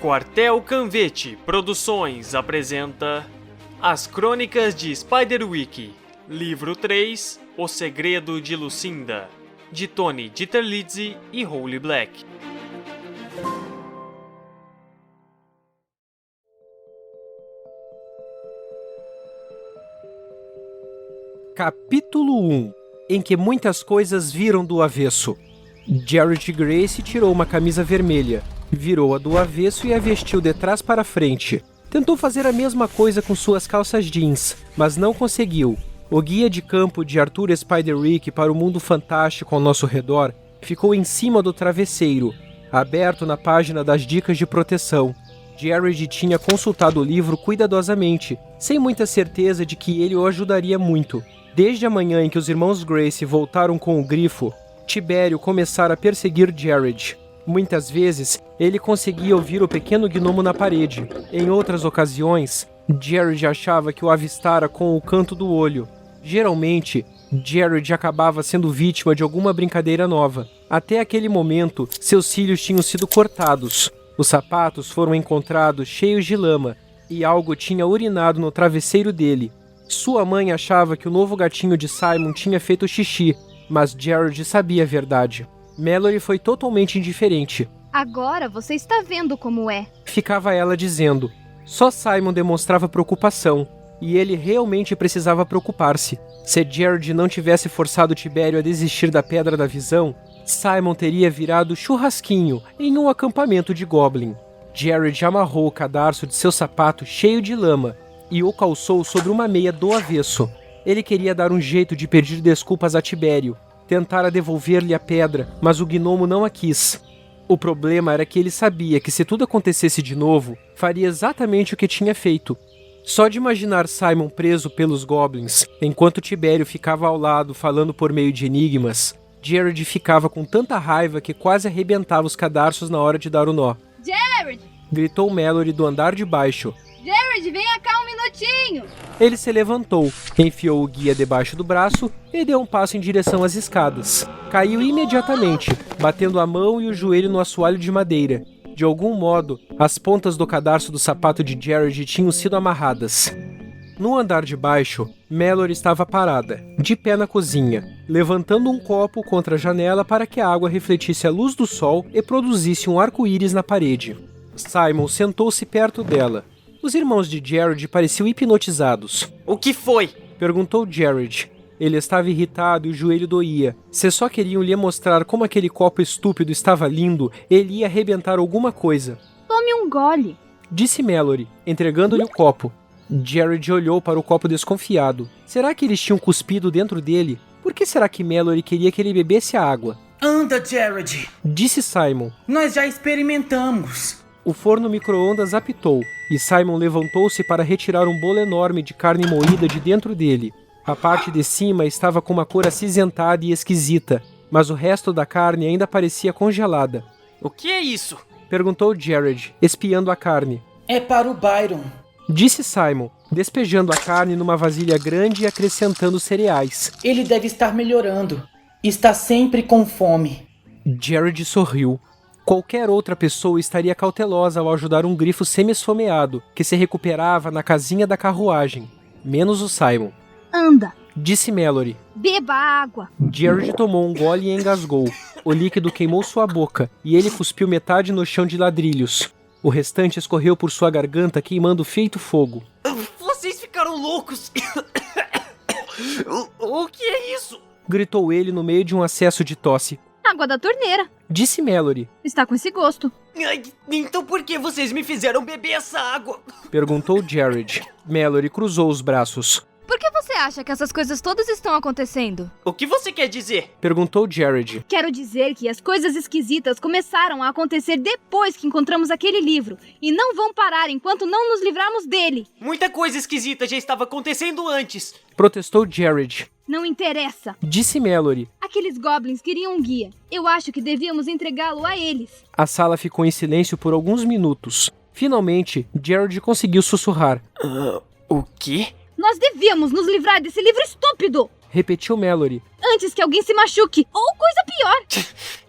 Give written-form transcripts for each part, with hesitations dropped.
Quartel Canvete Produções apresenta As Crônicas de Spiderwick, Livro 3, O Segredo de Lucinda, de Tony Dieterlitzy e Holly Black. Capítulo 1, em que muitas coisas viram do avesso. Jared Grace tirou uma camisa vermelha, virou-a do avesso e a vestiu de trás para frente. Tentou fazer a mesma coisa com suas calças jeans, mas não conseguiu. O guia de campo de Arthur Spiderwick para o mundo fantástico ao nosso redor ficou em cima do travesseiro, aberto na página das dicas de proteção. Jared tinha consultado o livro cuidadosamente, sem muita certeza de que ele o ajudaria muito. Desde a manhã em que os irmãos Grace voltaram com o grifo, Tibério começara a perseguir Jared. Muitas vezes, ele conseguia ouvir o pequeno gnomo na parede. Em outras ocasiões, Jared achava que o avistara com o canto do olho. Geralmente, Jared acabava sendo vítima de alguma brincadeira nova. Até aquele momento, seus cílios tinham sido cortados. Os sapatos foram encontrados cheios de lama, e algo tinha urinado no travesseiro dele. Sua mãe achava que o novo gatinho de Simon tinha feito xixi, mas Jared sabia a verdade. Mallory foi totalmente indiferente. Agora você está vendo como é. Ficava ela dizendo. Só Simon demonstrava preocupação, e ele realmente precisava preocupar-se. Se Jared não tivesse forçado Tibério a desistir da Pedra da Visão, Simon teria virado churrasquinho em um acampamento de Goblin. Jared amarrou o cadarço de seu sapato cheio de lama e o calçou sobre uma meia do avesso. Ele queria dar um jeito de pedir desculpas a Tibério, tentara devolver-lhe a pedra, mas o gnomo não a quis. O problema era que ele sabia que se tudo acontecesse de novo, faria exatamente o que tinha feito. Só de imaginar Simon preso pelos goblins, enquanto Tibério ficava ao lado falando por meio de enigmas, Jared ficava com tanta raiva que quase arrebentava os cadarços na hora de dar o nó. Jared! Gritou Mallory do andar de baixo. Jared, venha cá um minutinho! Ele se levantou, enfiou o guia debaixo do braço e deu um passo em direção às escadas. Caiu imediatamente, batendo a mão e o joelho no assoalho de madeira. De algum modo, as pontas do cadarço do sapato de Jared tinham sido amarradas. No andar de baixo, Mallory estava parada, de pé na cozinha, levantando um copo contra a janela para que a água refletisse a luz do sol e produzisse um arco-íris na parede. Simon sentou-se perto dela. Os irmãos de Jared pareciam hipnotizados. O que foi? Perguntou Jared. Ele estava irritado e o joelho doía. Se só queriam lhe mostrar como aquele copo estúpido estava lindo, ele ia arrebentar alguma coisa. Tome um gole, Disse Mallory, entregando-lhe o copo. Jared olhou para o copo desconfiado. Será que eles tinham cuspido dentro dele? Por que será que Mallory queria que ele bebesse a água? Anda, Jared! Disse Simon. Nós já experimentamos. O forno micro-ondas apitou, e Simon levantou-se para retirar um bolo enorme de carne moída de dentro dele. A parte de cima estava com uma cor acinzentada e esquisita, mas o resto da carne ainda parecia congelada. O que é isso? Perguntou Jared, espiando a carne. É para o Byron. Disse Simon, despejando a carne numa vasilha grande e acrescentando cereais. Ele deve estar melhorando. Está sempre com fome. Jared sorriu. Qualquer outra pessoa estaria cautelosa ao ajudar um grifo semi-esfomeado, que se recuperava na casinha da carruagem. Menos o Simon. anda, Disse Mallory. beba água. Jared tomou um gole e engasgou. O líquido queimou sua boca, e ele cuspiu metade no chão de ladrilhos. O restante escorreu por sua garganta, queimando feito fogo. Vocês ficaram loucos! O que é isso? Gritou ele no meio de um acesso de tosse. Água da torneira. Disse Mallory. Está com esse gosto. Ai, então por que vocês me fizeram beber essa água? Perguntou Jared. Mallory cruzou os braços. Por que você acha que essas coisas todas estão acontecendo? O que você quer dizer? Perguntou Jared. Quero dizer que as coisas esquisitas começaram a acontecer depois que encontramos aquele livro. E não vão parar enquanto não nos livrarmos dele. Muita coisa esquisita já estava acontecendo antes. Protestou Jared. Não interessa. Disse Mallory. Aqueles goblins queriam um guia. Eu acho que devíamos entregá-lo a eles. A sala ficou em silêncio por alguns minutos. Finalmente, Jared conseguiu sussurrar. O quê? Nós devíamos nos livrar desse livro estúpido. Repetiu Mallory. Antes que alguém se machuque. Ou coisa pior.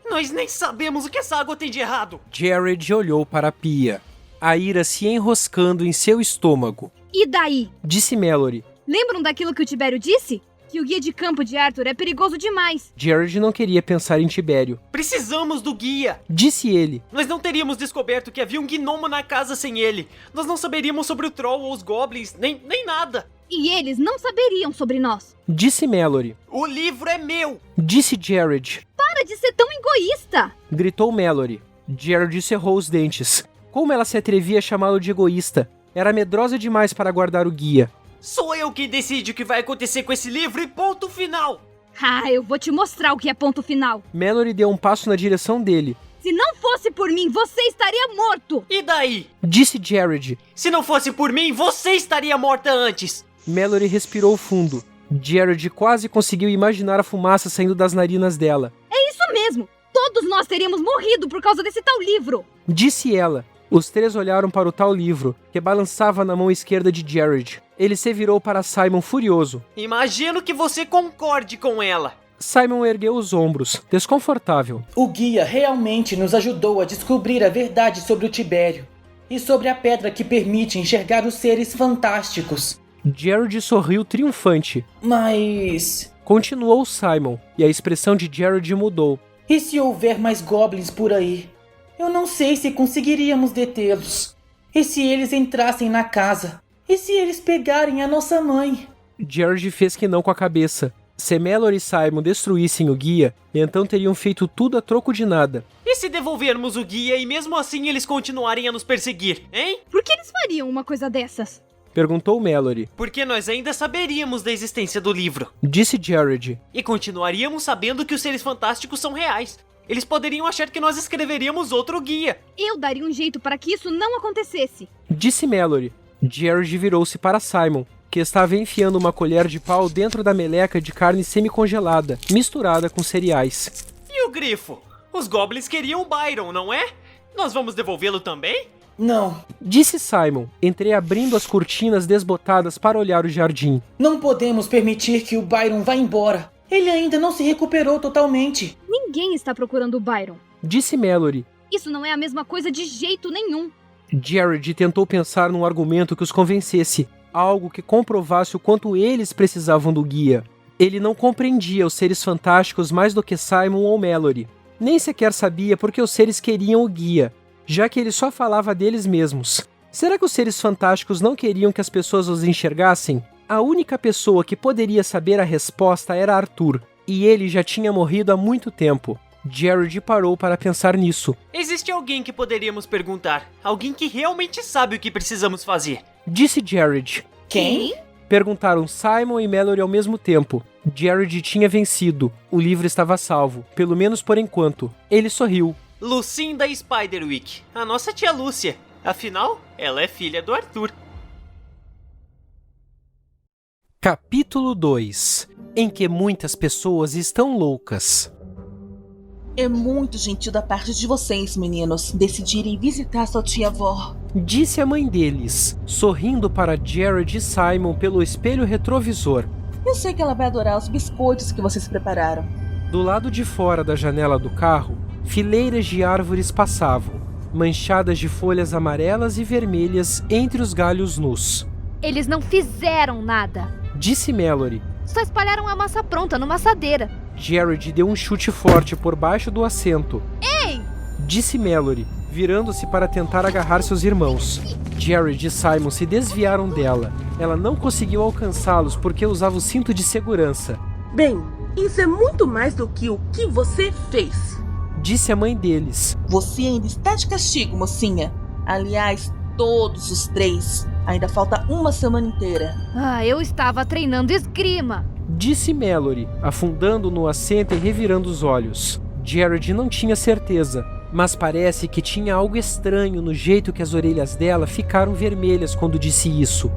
Nós nem sabemos o que essa água tem de errado. Jared olhou para a pia. a ira se enroscando em seu estômago. E daí? Disse Mallory. Lembram daquilo que o Tibério disse? Que o guia de campo de Arthur é perigoso demais. Jared não queria pensar em Tibério. Precisamos do guia! Disse ele. Nós não teríamos descoberto que havia um gnomo na casa sem ele. Nós não saberíamos sobre o Troll ou os Goblins, nem nada. E eles não saberiam sobre nós. Disse Mallory. O livro é meu! Disse Jared. Para de ser tão egoísta! Gritou Mallory. Jared cerrou os dentes. Como ela se atrevia a chamá-lo de egoísta? Era medrosa demais para guardar o guia. Sou eu quem decide o que vai acontecer com esse livro e ponto final! Ah, eu vou te mostrar o que é ponto final. Mallory deu um passo na direção dele. Se não fosse por mim, você estaria morto! E daí? Disse Jared. Se não fosse por mim, você estaria morta antes! Mallory respirou fundo. Jared quase conseguiu imaginar a fumaça saindo das narinas dela. É isso mesmo! Todos nós teríamos morrido por causa desse tal livro! Disse ela. Os três olharam para o tal livro, que balançava na mão esquerda de Jared. Ele se virou para Simon furioso. Imagino que você concorde com ela. Simon ergueu os ombros, desconfortável. O guia realmente nos ajudou a descobrir a verdade sobre o Tibério e sobre a pedra que permite enxergar os seres fantásticos. Jared sorriu triunfante. Mas... Continuou Simon, e a expressão de Jared mudou. E se houver mais goblins por aí? Eu não sei se conseguiríamos detê-los. E se eles entrassem na casa? E se eles pegarem a nossa mãe? Jared fez que não com a cabeça. Se Mallory e Simon destruíssem o guia, então teriam feito tudo a troco de nada. E se devolvermos o guia e mesmo assim eles continuarem a nos perseguir, hein? Por que eles fariam uma coisa dessas? Perguntou Mallory. Porque nós ainda saberíamos da existência do livro. Disse Jared. E continuaríamos sabendo que os seres fantásticos são reais. Eles poderiam achar que nós escreveríamos outro guia. Eu daria um jeito para que isso não acontecesse. Disse Mallory. Jared virou-se para Simon, que estava enfiando uma colher de pau dentro da meleca de carne semi-congelada, misturada com cereais. E o grifo? Os goblins queriam o Byron, não é? Nós vamos devolvê-lo também? Não. Disse Simon, entreabrindo as cortinas desbotadas para olhar o jardim. Não podemos permitir que o Byron vá embora. Ele ainda não se recuperou totalmente. Ninguém está procurando o Byron. Disse Mallory. Isso não é a mesma coisa de jeito nenhum. Jared tentou pensar num argumento que os convencesse, algo que comprovasse o quanto eles precisavam do guia. Ele não compreendia os seres fantásticos mais do que Simon ou Mallory. Nem sequer sabia por que os seres queriam o guia, já que ele só falava deles mesmos. Será que os seres fantásticos não queriam que as pessoas os enxergassem? A única pessoa que poderia saber a resposta era Arthur, e ele já tinha morrido há muito tempo. Jared parou para pensar nisso. Existe alguém que poderíamos perguntar. Alguém que realmente sabe o que precisamos fazer. Disse Jared. Quem? Perguntaram Simon e Mallory ao mesmo tempo. Jared tinha vencido. O livro estava salvo, pelo menos por enquanto. Ele sorriu. Lucinda Spiderwick, a nossa tia Lúcia. Afinal, ela é filha do Arthur. Capítulo 2. Em que muitas pessoas estão loucas. É muito gentil da parte de vocês, meninos, decidirem visitar sua tia-avó. Disse a mãe deles, sorrindo para Jared e Simon pelo espelho retrovisor. Eu sei que ela vai adorar os biscoitos que vocês prepararam. Do lado de fora da janela do carro, fileiras de árvores passavam, manchadas de folhas amarelas e vermelhas entre os galhos nus. Eles não fizeram nada. Disse Mallory. Só espalharam a massa pronta numa assadeira. Jared deu um chute forte por baixo do assento. Ei! Disse Mallory, virando-se para tentar agarrar seus irmãos. Jared e Simon se desviaram dela. Ela não conseguiu alcançá-los porque usava o cinto de segurança. Bem, isso é muito mais do que o que você fez. Disse a mãe deles. Você ainda está de castigo, mocinha. Aliás, todos os três. Ainda falta uma semana inteira. Eu estava treinando esgrima. Disse Mallory, afundando no assento e revirando os olhos. Jared não tinha certeza, mas parece que tinha algo estranho no jeito que as orelhas dela ficaram vermelhas quando disse isso.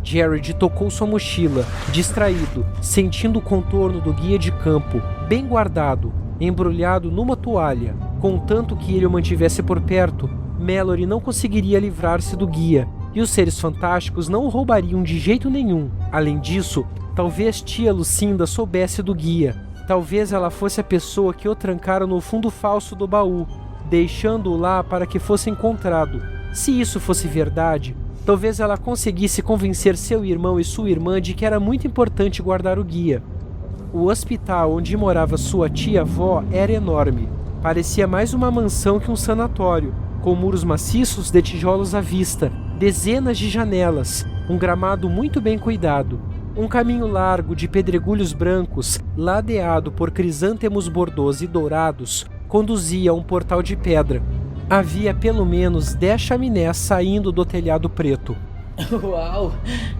Jared tocou sua mochila, distraído, sentindo o contorno do guia de campo, bem guardado, embrulhado numa toalha. Contanto que ele o mantivesse por perto, Mallory não conseguiria livrar-se do guia, e os seres fantásticos não o roubariam de jeito nenhum. Além disso, talvez tia Lucinda soubesse do guia. Talvez ela fosse a pessoa que o trancara no fundo falso do baú, deixando-o lá para que fosse encontrado. Se isso fosse verdade, talvez ela conseguisse convencer seu irmão e sua irmã de que era muito importante guardar o guia. O hospital onde morava sua tia-avó era enorme. Parecia mais uma mansão que um sanatório, com muros maciços de tijolos à vista, dezenas de janelas, um gramado muito bem cuidado, um caminho largo de pedregulhos brancos, ladeado por crisântemos bordôs e dourados, conduzia a um portal de pedra. Havia pelo menos 10 chaminés saindo do telhado preto. Uau!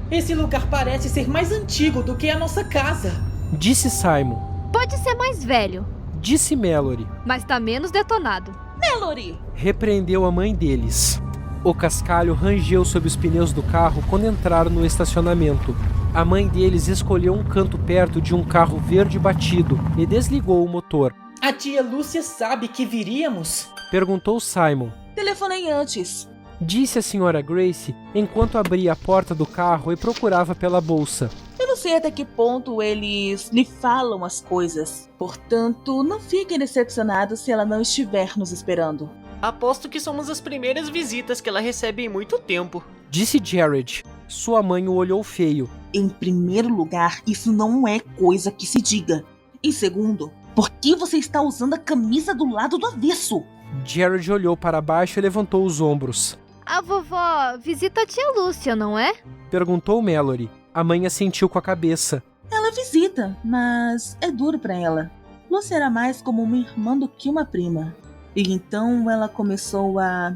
Esse lugar parece ser mais antigo do que a nossa casa. Disse Simon. Pode ser mais velho, Disse Mallory. mas tá menos detonado. Mallory! Repreendeu a mãe deles. O cascalho rangeu sob os pneus do carro quando entraram no estacionamento. A mãe deles escolheu um canto perto de um carro verde batido e desligou o motor. A tia Lúcia sabe que viríamos? Perguntou Simon. Telefonei antes. Disse a senhora Grace enquanto abria a porta do carro e procurava pela bolsa. Eu não sei até que ponto eles lhe falam as coisas. Portanto, não fiquem decepcionados se ela não estiver nos esperando. Aposto que somos as primeiras visitas que ela recebe em muito tempo. Disse Jared. Sua mãe o olhou feio. Em primeiro lugar, isso não é coisa que se diga. Em segundo, por que você está usando a camisa do lado do avesso? Jared olhou para baixo e levantou os ombros. A vovó visita a tia Lúcia, não é? Perguntou Mallory. A mãe assentiu com a cabeça. Ela visita, mas é duro pra ela. Lúcia era mais como uma irmã do que uma prima. E então ela começou a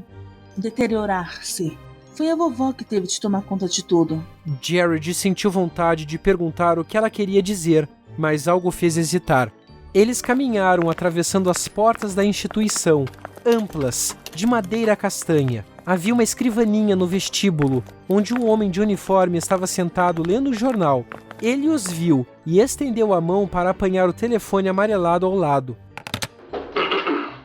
deteriorar-se. Foi a vovó que teve de tomar conta de tudo. Jared sentiu vontade de perguntar o que ela queria dizer, mas algo fez hesitar. Eles caminharam atravessando as portas da instituição, amplas, de madeira castanha. Havia uma escrivaninha no vestíbulo, onde um homem de uniforme estava sentado lendo o jornal. Ele os viu e estendeu a mão para apanhar o telefone amarelado ao lado.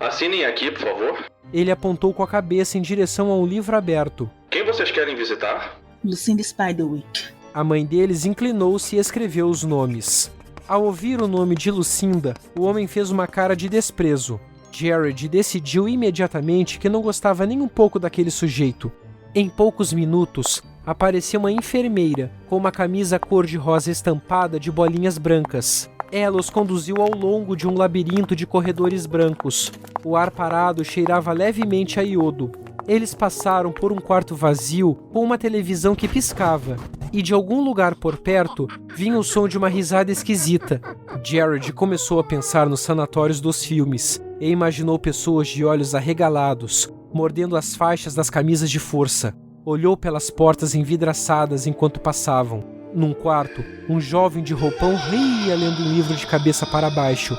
Assinem aqui, por favor. Ele apontou com a cabeça em direção a um livro aberto. Quem vocês querem visitar? Lucinda Spiderwick. A mãe deles inclinou-se e escreveu os nomes. Ao ouvir o nome de Lucinda, o homem fez uma cara de desprezo. Jared decidiu imediatamente que não gostava nem um pouco daquele sujeito. Em poucos minutos, apareceu uma enfermeira com uma camisa cor-de-rosa estampada de bolinhas brancas. Ela os conduziu ao longo de um labirinto de corredores brancos. O ar parado cheirava levemente a iodo. Eles passaram por um quarto vazio com uma televisão que piscava, e de algum lugar por perto vinha o som de uma risada esquisita. Jared começou a pensar nos sanatórios dos filmes e imaginou pessoas de olhos arregalados, mordendo as faixas das camisas de força. Olhou pelas portas envidraçadas enquanto passavam. Num quarto, um jovem de roupão ria lendo um livro de cabeça para baixo,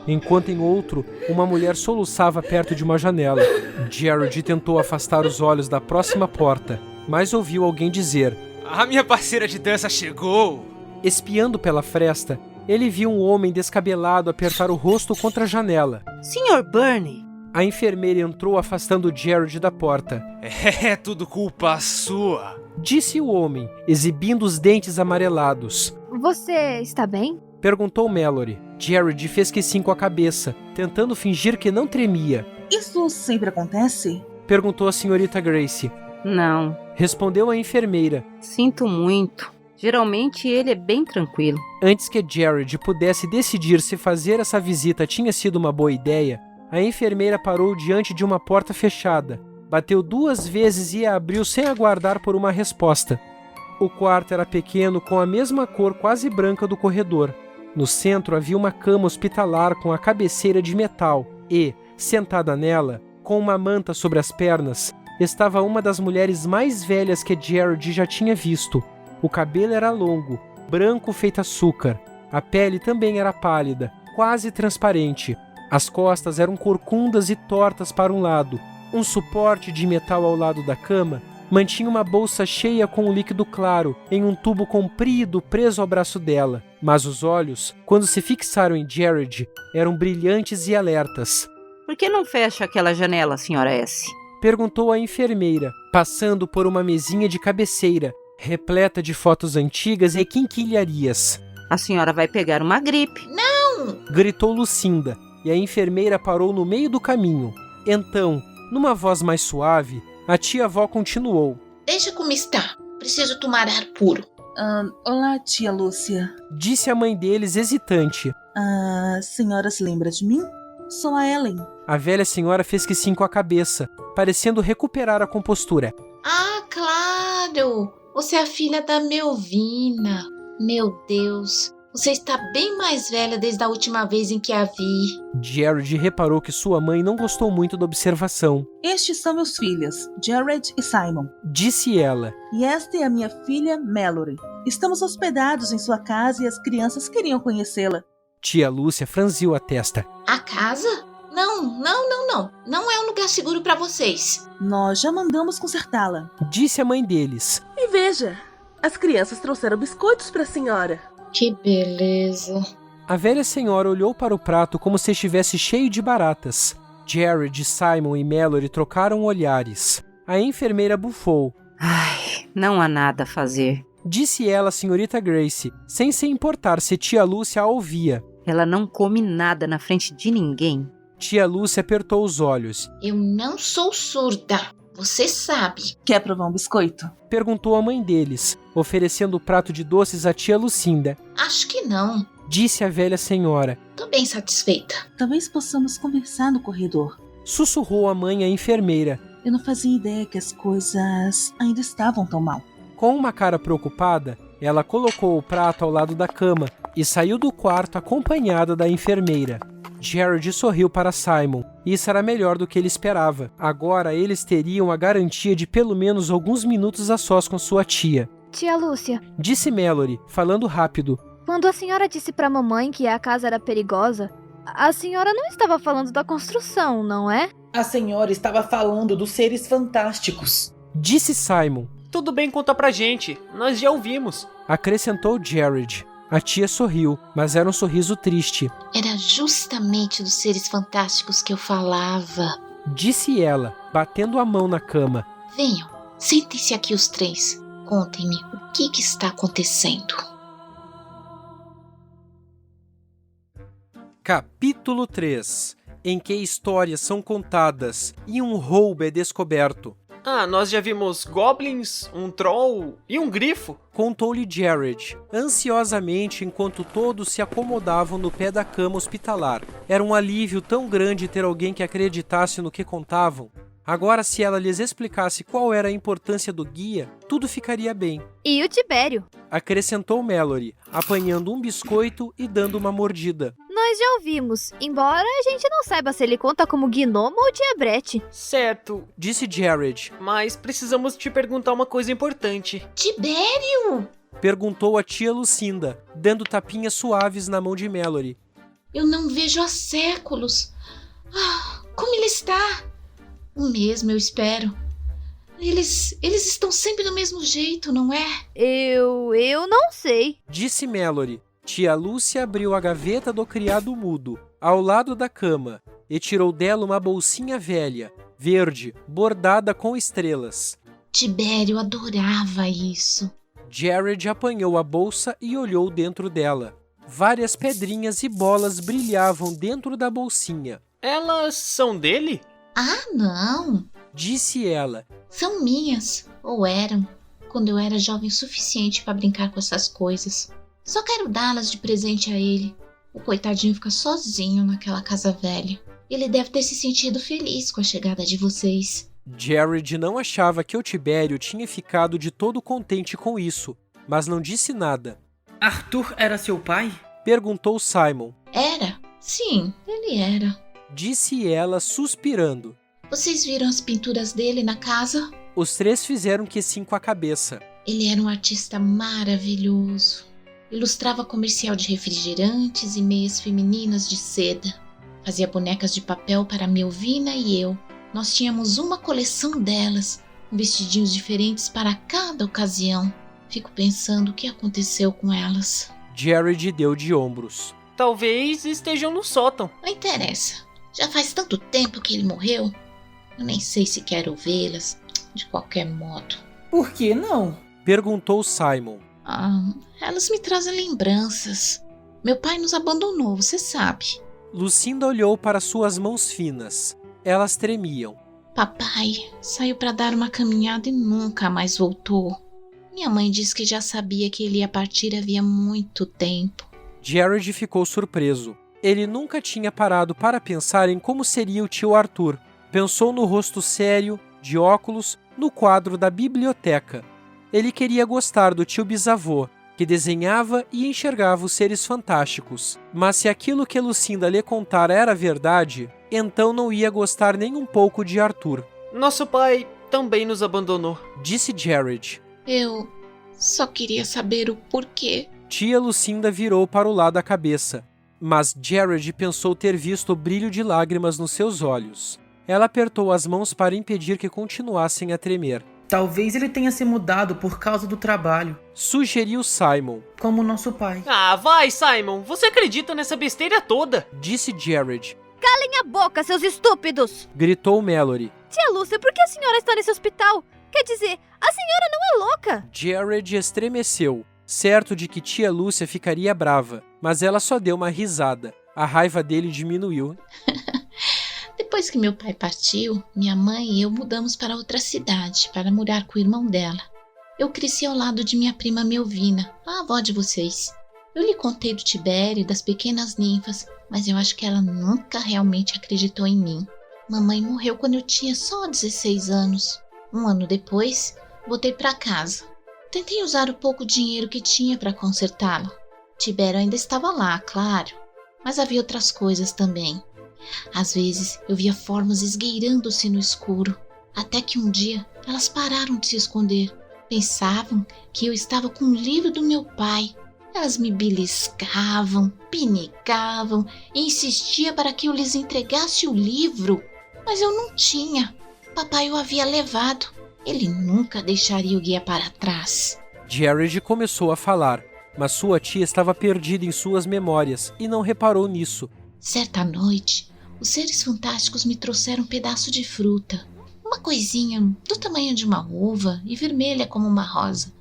enquanto em outro, uma mulher soluçava perto de uma janela. Jared tentou afastar os olhos da próxima porta, mas ouviu alguém dizer: "A minha parceira de dança chegou!" Espiando pela fresta, ele viu um homem descabelado apertar o rosto contra a janela. Sr. Burney, A enfermeira entrou afastando Jared da porta. "É tudo culpa sua!" Disse o homem, exibindo os dentes amarelados. Você está bem? Perguntou Mallory. Jared fez que sim com a cabeça, tentando fingir que não tremia. Isso sempre acontece? Perguntou a senhorita Grace. Não, Respondeu a enfermeira. sinto muito. Geralmente ele é bem tranquilo. Antes que Jared pudesse decidir se fazer essa visita tinha sido uma boa ideia, a enfermeira parou diante de uma porta fechada, bateu 2 vezes e a abriu sem aguardar por uma resposta. O quarto era pequeno, com a mesma cor quase branca do corredor. No centro havia uma cama hospitalar com a cabeceira de metal e, sentada nela, com uma manta sobre as pernas, estava uma das mulheres mais velhas que Jared já tinha visto. O cabelo era longo, branco feito açúcar. A pele também era pálida, quase transparente. As costas eram corcundas e tortas para um lado. Um suporte de metal ao lado da cama mantinha uma bolsa cheia com um líquido claro em um tubo comprido preso ao braço dela. Mas os olhos, quando se fixaram em Jared, eram brilhantes e alertas. Por que não fecha aquela janela, Sra. S? Perguntou a enfermeira, passando por uma mesinha de cabeceira, repleta de fotos antigas e quinquilharias. A senhora vai pegar uma gripe. Gritou Lucinda, e a enfermeira parou no meio do caminho. Então, numa voz mais suave, A tia-avó continuou. Deixa como está. Preciso tomar ar puro. Olá, tia Lúcia. Disse a mãe deles, hesitante. A senhora se lembra de mim? Sou a Ellen. A velha senhora fez que sim com a cabeça, parecendo recuperar a compostura. Ah, claro! Você é a filha da Melvina. Meu Deus, você está bem mais velha desde a última vez em que a vi. Jared reparou que sua mãe não gostou muito da observação. Estes são meus filhos, Jared e Simon. Disse ela. E esta é a minha filha, Mallory. Estamos hospedados em sua casa e as crianças queriam conhecê-la. Tia Lúcia franziu a testa. A casa? Não. Não é um lugar seguro para vocês. Nós já mandamos consertá-la. Disse a mãe deles. E veja, as crianças trouxeram biscoitos para a senhora. Que beleza. A velha senhora olhou para o prato como se estivesse cheio de baratas. Jared, Simon e Mallory trocaram olhares. A enfermeira bufou. Ai, não há nada a fazer. Disse ela à senhorita Grace, sem se importar se tia Lúcia a ouvia. Ela não come nada na frente de ninguém. Tia Lúcia apertou os olhos. Eu não sou surda. Você sabe. Quer provar um biscoito? Perguntou a mãe deles, oferecendo o prato de doces à tia Lucinda. Acho que não. Disse a velha senhora. Tô bem satisfeita. Talvez possamos conversar no corredor. Sussurrou a mãe à enfermeira. Eu não fazia ideia que as coisas ainda estavam tão mal. Com uma cara preocupada, ela colocou o prato ao lado da cama e saiu do quarto acompanhada da enfermeira. Jared sorriu para Simon. Isso era melhor do que ele esperava. Agora eles teriam a garantia de pelo menos alguns minutos a sós com sua tia. Tia Lúcia, Disse Mallory, falando rápido. quando a senhora disse pra mamãe que a casa era perigosa, a senhora não estava falando da construção, não é? A senhora estava falando dos seres fantásticos. Disse Simon. Tudo bem, conta pra gente. Nós já ouvimos. Acrescentou Jared. A tia sorriu, mas era um sorriso triste. Era justamente dos seres fantásticos que eu falava. Disse ela, batendo a mão na cama. Venham, sentem-se aqui os três. Contem-me o que está acontecendo. Capítulo 3. Em que histórias são contadas e um roubo é descoberto. Ah, nós já vimos goblins, um troll e um grifo. Contou-lhe Jared, ansiosamente enquanto todos se acomodavam no pé da cama hospitalar. Era um alívio tão grande ter alguém que acreditasse no que contavam. Agora, se ela lhes explicasse qual era a importância do guia, tudo ficaria bem. E o Tibério? Acrescentou Mallory, apanhando um biscoito e dando uma mordida. Nós já ouvimos, embora a gente não saiba se ele conta como gnomo ou diabrete. Certo, Disse Jared. mas precisamos te perguntar uma coisa importante. Tibério! Perguntou a tia Lucinda, dando tapinhas suaves na mão de Mallory. Eu não vejo há séculos. Como ele está? O mesmo, eu espero. Eles estão sempre do mesmo jeito, não é? Eu não sei. Disse Mallory. Tia Lúcia abriu a gaveta do criado mudo, ao lado da cama, e tirou dela uma bolsinha velha, verde, bordada com estrelas. Tibério adorava isso. Jared apanhou a bolsa e olhou dentro dela. Várias pedrinhas e bolas brilhavam dentro da bolsinha. Elas são dele? Ah, não. Disse ela. São minhas, ou eram, quando eu era jovem o suficiente para brincar com essas coisas. Só quero dá-las de presente a ele. O coitadinho fica sozinho naquela casa velha. Ele deve ter se sentido feliz com a chegada de vocês. Jared não achava que o Tibério tinha ficado de todo contente com isso, mas não disse nada. Arthur era seu pai? Perguntou Simon. Era? Sim, ele era. Disse ela, suspirando. Vocês viram as pinturas dele na casa? Os três fizeram que sim com a cabeça. Ele era um artista maravilhoso. Ilustrava comercial de refrigerantes e meias femininas de seda. Fazia bonecas de papel para Melvina e eu. Nós tínhamos uma coleção delas, com vestidinhos diferentes para cada ocasião. Fico pensando o que aconteceu com elas. Jared deu de ombros. Talvez estejam no sótão. Não interessa. Já faz tanto tempo que ele morreu. Eu nem sei se quero vê-las, de qualquer modo. Por que não? Perguntou Simon. Elas me trazem lembranças. Meu pai nos abandonou, você sabe. Lucinda olhou para suas mãos finas. Elas tremiam. Papai saiu para dar uma caminhada e nunca mais voltou. Minha mãe disse que já sabia que ele ia partir havia muito tempo. Jared ficou surpreso. Ele nunca tinha parado para pensar em como seria o tio Arthur. Pensou no rosto sério, de óculos, no quadro da biblioteca. Ele queria gostar do tio bisavô, que desenhava e enxergava os seres fantásticos. Mas se aquilo que Lucinda lhe contara era verdade, então não ia gostar nem um pouco de Arthur. Nosso pai também nos abandonou, disse Jared. Eu só queria saber o porquê. Tia Lucinda virou para o lado da cabeça, mas Jared pensou ter visto o brilho de lágrimas nos seus olhos. Ela apertou as mãos para impedir que continuassem a tremer. Talvez ele tenha se mudado por causa do trabalho. Sugeriu Simon. Como nosso pai. Ah, vai, Simon! Você acredita nessa besteira toda? Disse Jared. Calem a boca, seus estúpidos! Gritou Mallory. Tia Lúcia, por que a senhora está nesse hospital? Quer dizer, a senhora não é louca! Jared estremeceu, certo de que tia Lúcia ficaria brava, mas ela só deu uma risada. A raiva dele diminuiu. Depois que meu pai partiu, minha mãe e eu mudamos para outra cidade para morar com o irmão dela. Eu cresci ao lado de minha prima Melvina, a avó de vocês. Eu lhe contei do Tibério e das pequenas ninfas, mas eu acho que ela nunca realmente acreditou em mim. Mamãe morreu quando eu tinha só 16 anos. Um ano depois, voltei para casa. Tentei usar o pouco dinheiro que tinha para consertá-la. Tibério ainda estava lá, claro, mas havia outras coisas também. Às vezes eu via formas esgueirando-se no escuro, até que um dia elas pararam de se esconder. Pensavam que eu estava com um livro do meu pai. Elas me beliscavam, pinicavam e insistia para que eu lhes entregasse o livro. Mas eu não tinha. Papai o havia levado. Ele nunca deixaria o guia para trás. Jared começou a falar, mas sua tia estava perdida em suas memórias e não reparou nisso. Certa noite, os seres fantásticos me trouxeram um pedaço de fruta. Uma coisinha do tamanho de uma uva e vermelha como uma rosa.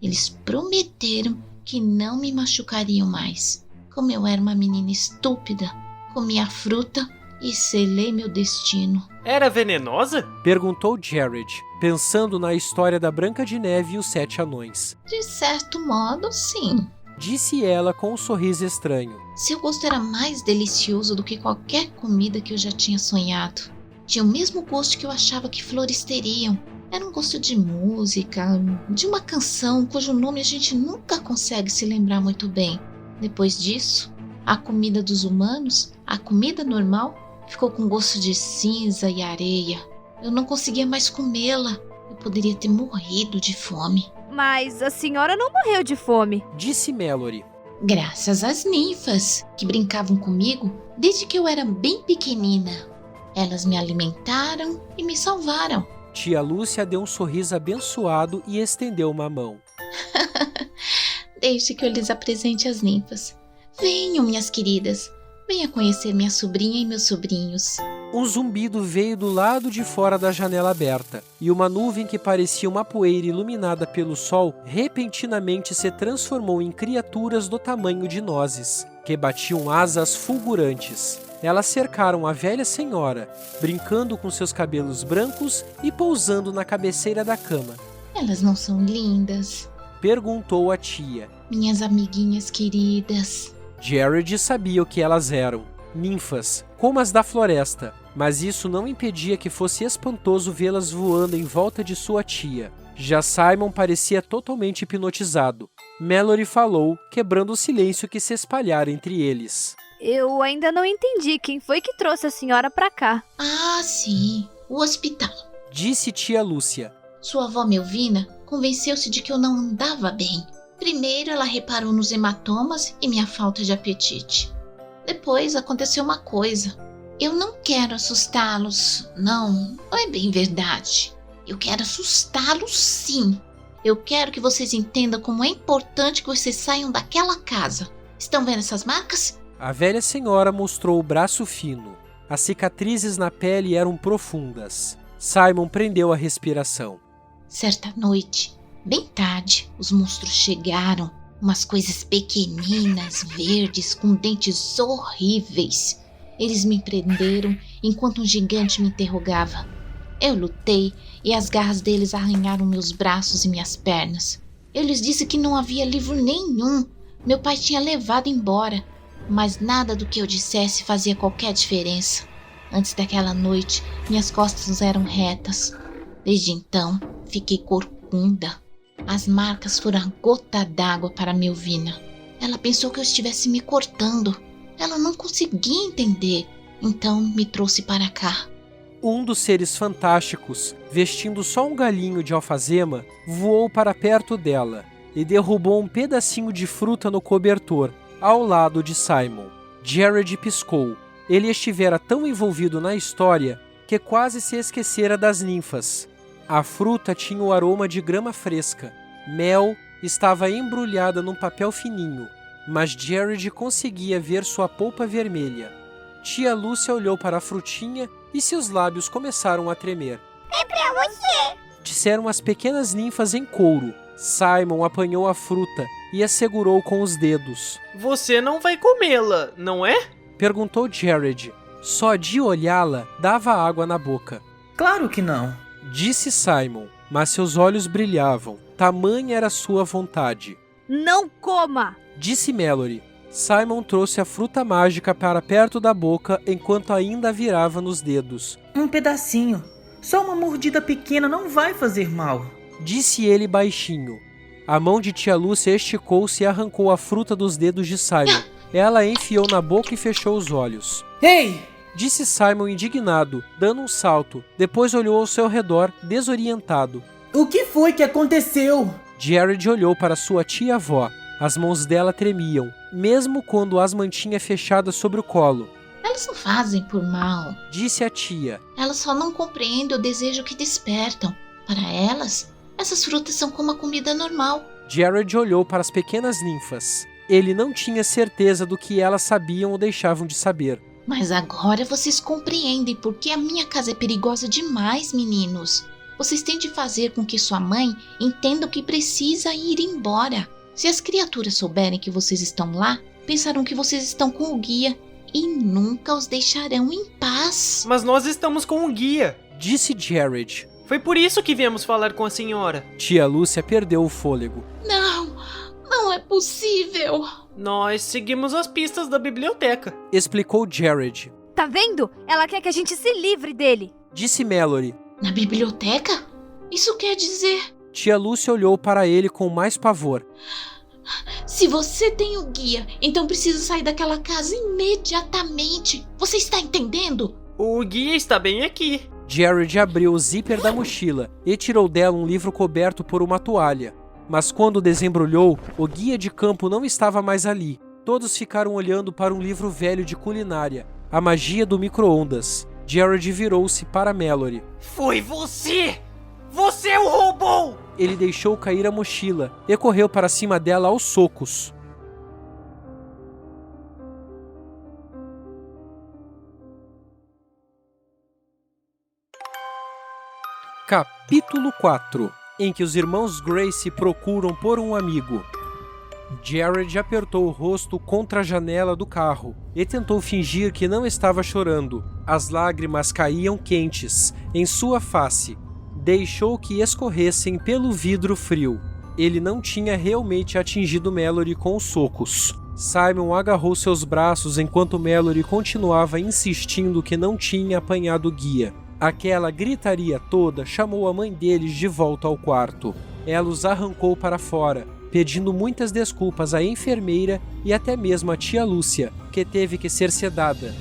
Eles prometeram que não me machucariam mais. Como eu era uma menina estúpida, comi a fruta e selei meu destino. Era venenosa? Perguntou Jared, pensando na história da Branca de Neve e os 7 anões. De certo modo, sim. Disse ela com um sorriso estranho. Seu gosto era mais delicioso do que qualquer comida que eu já tinha sonhado. Tinha o mesmo gosto que eu achava que flores teriam. Era um gosto de música, de uma canção cujo nome a gente nunca consegue se lembrar muito bem. Depois disso, a comida dos humanos, a comida normal, ficou com gosto de cinza e areia. Eu não conseguia mais comê-la. Eu poderia ter morrido de fome. Mas a senhora não morreu de fome, disse Mallory. Graças às ninfas, que brincavam comigo desde que eu era bem pequenina. Elas me alimentaram e me salvaram. Tia Lúcia deu um sorriso abençoado e estendeu uma mão. Deixe que eu lhes apresente as ninfas. Venham, minhas queridas. Venha conhecer minha sobrinha e meus sobrinhos. Um zumbido veio do lado de fora da janela aberta, e uma nuvem que parecia uma poeira iluminada pelo sol repentinamente se transformou em criaturas do tamanho de nozes, que batiam asas fulgurantes. Elas cercaram a velha senhora, brincando com seus cabelos brancos e pousando na cabeceira da cama. Elas não são lindas? Perguntou a tia. Minhas amiguinhas queridas. Jared sabia o que elas eram. Ninfas, como as da floresta, mas isso não impedia que fosse espantoso vê-las voando em volta de sua tia. Já Simon parecia totalmente hipnotizado. Mallory falou, quebrando o silêncio que se espalhara entre eles. Eu ainda não entendi quem foi que trouxe a senhora pra cá. Ah, sim, o hospital. Disse tia Lúcia. Sua avó Melvina convenceu-se de que eu não andava bem. Primeiro ela reparou nos hematomas e minha falta de apetite. Depois aconteceu uma coisa. Eu não quero assustá-los. Não é bem verdade. Eu quero assustá-los sim. Eu quero que vocês entendam como é importante que vocês saiam daquela casa. Estão vendo essas marcas? A velha senhora mostrou o braço fino. As cicatrizes na pele eram profundas. Simon prendeu a respiração. Certa noite, bem tarde, os monstros chegaram. Umas coisas pequeninas, verdes, com dentes horríveis. Eles me prenderam enquanto um gigante me interrogava. Eu lutei e as garras deles arranharam meus braços e minhas pernas. Eu lhes disse que não havia livro nenhum. Meu pai tinha levado embora, mas nada do que eu dissesse fazia qualquer diferença. Antes daquela noite, minhas costas eram retas. Desde então, fiquei corcunda. As marcas foram a gota d'água para Melvina. Ela pensou que eu estivesse me cortando. Ela não conseguia entender, então me trouxe para cá. Um dos seres fantásticos, vestindo só um galinho de alfazema, voou para perto dela e derrubou um pedacinho de fruta no cobertor, ao lado de Simon. Jared piscou. Ele estivera tão envolvido na história que quase se esquecera das ninfas. A fruta tinha o aroma de grama fresca. Mel estava embrulhada num papel fininho, mas Jared conseguia ver sua polpa vermelha. Tia Lúcia olhou para a frutinha e seus lábios começaram a tremer. É pra você! Disseram as pequenas ninfas em coro. Simon apanhou a fruta e a segurou com os dedos. Você não vai comê-la, não é? Perguntou Jared. Só de olhá-la dava água na boca. Claro que não. Disse Simon, mas seus olhos brilhavam. Tamanha era sua vontade. Não coma! Disse Mallory. Simon trouxe a fruta mágica para perto da boca enquanto ainda a virava nos dedos. Um pedacinho. Só uma mordida pequena não vai fazer mal. Disse ele baixinho. A mão de tia Lúcia esticou-se e arrancou a fruta dos dedos de Simon. Ela a enfiou na boca e fechou os olhos. Ei! Disse Simon indignado, dando um salto. Depois olhou ao seu redor, desorientado. O que foi que aconteceu? Jared olhou para sua tia-avó. As mãos dela tremiam, mesmo quando as mantinha fechadas sobre o colo. Elas não fazem por mal. Disse a tia. Elas só não compreendem o desejo que despertam. Para elas, essas frutas são como a comida normal. Jared olhou para as pequenas ninfas. Ele não tinha certeza do que elas sabiam ou deixavam de saber. Mas agora vocês compreendem por que a minha casa é perigosa demais, meninos. Vocês têm de fazer com que sua mãe entenda que precisa ir embora. Se as criaturas souberem que vocês estão lá, pensarão que vocês estão com o guia e nunca os deixarão em paz. Mas nós estamos com o guia, disse Jared. Foi por isso que viemos falar com a senhora. Tia Lúcia perdeu o fôlego. Não é possível. Nós seguimos as pistas da biblioteca, explicou Jared. Tá vendo? Ela quer que a gente se livre dele, disse Mallory. Na biblioteca? Isso quer dizer... Tia Lúcia olhou para ele com mais pavor. Se você tem o guia, então precisa sair daquela casa imediatamente. Você está entendendo? O guia está bem aqui. Jared abriu o zíper da mochila e tirou dela um livro coberto por uma toalha. Mas quando desembrulhou, o guia de campo não estava mais ali. Todos ficaram olhando para um livro velho de culinária, A Magia do Micro-ondas. Jared virou-se para Mallory. Foi você! Você o roubou! Ele deixou cair a mochila e correu para cima dela aos socos. Capítulo 4, em que os irmãos Gracie procuram por um amigo. Jared apertou o rosto contra a janela do carro e tentou fingir que não estava chorando. As lágrimas caíam quentes em sua face. Deixou que escorressem pelo vidro frio. Ele não tinha realmente atingido Mallory com os socos. Simon agarrou seus braços enquanto Mallory continuava insistindo que não tinha apanhado o guia. Aquela gritaria toda chamou a mãe deles de volta ao quarto. Ela os arrancou para fora, pedindo muitas desculpas à enfermeira e até mesmo à tia Lúcia, que teve que ser sedada.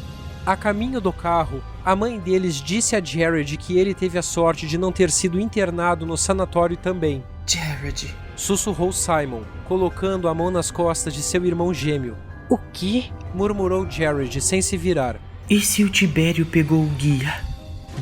A caminho do carro, a mãe deles disse a Jared que ele teve a sorte de não ter sido internado no sanatório também. Jared, sussurrou Simon, colocando a mão nas costas de seu irmão gêmeo. O quê? Murmurou Jared sem se virar. E se o Tibério pegou o guia?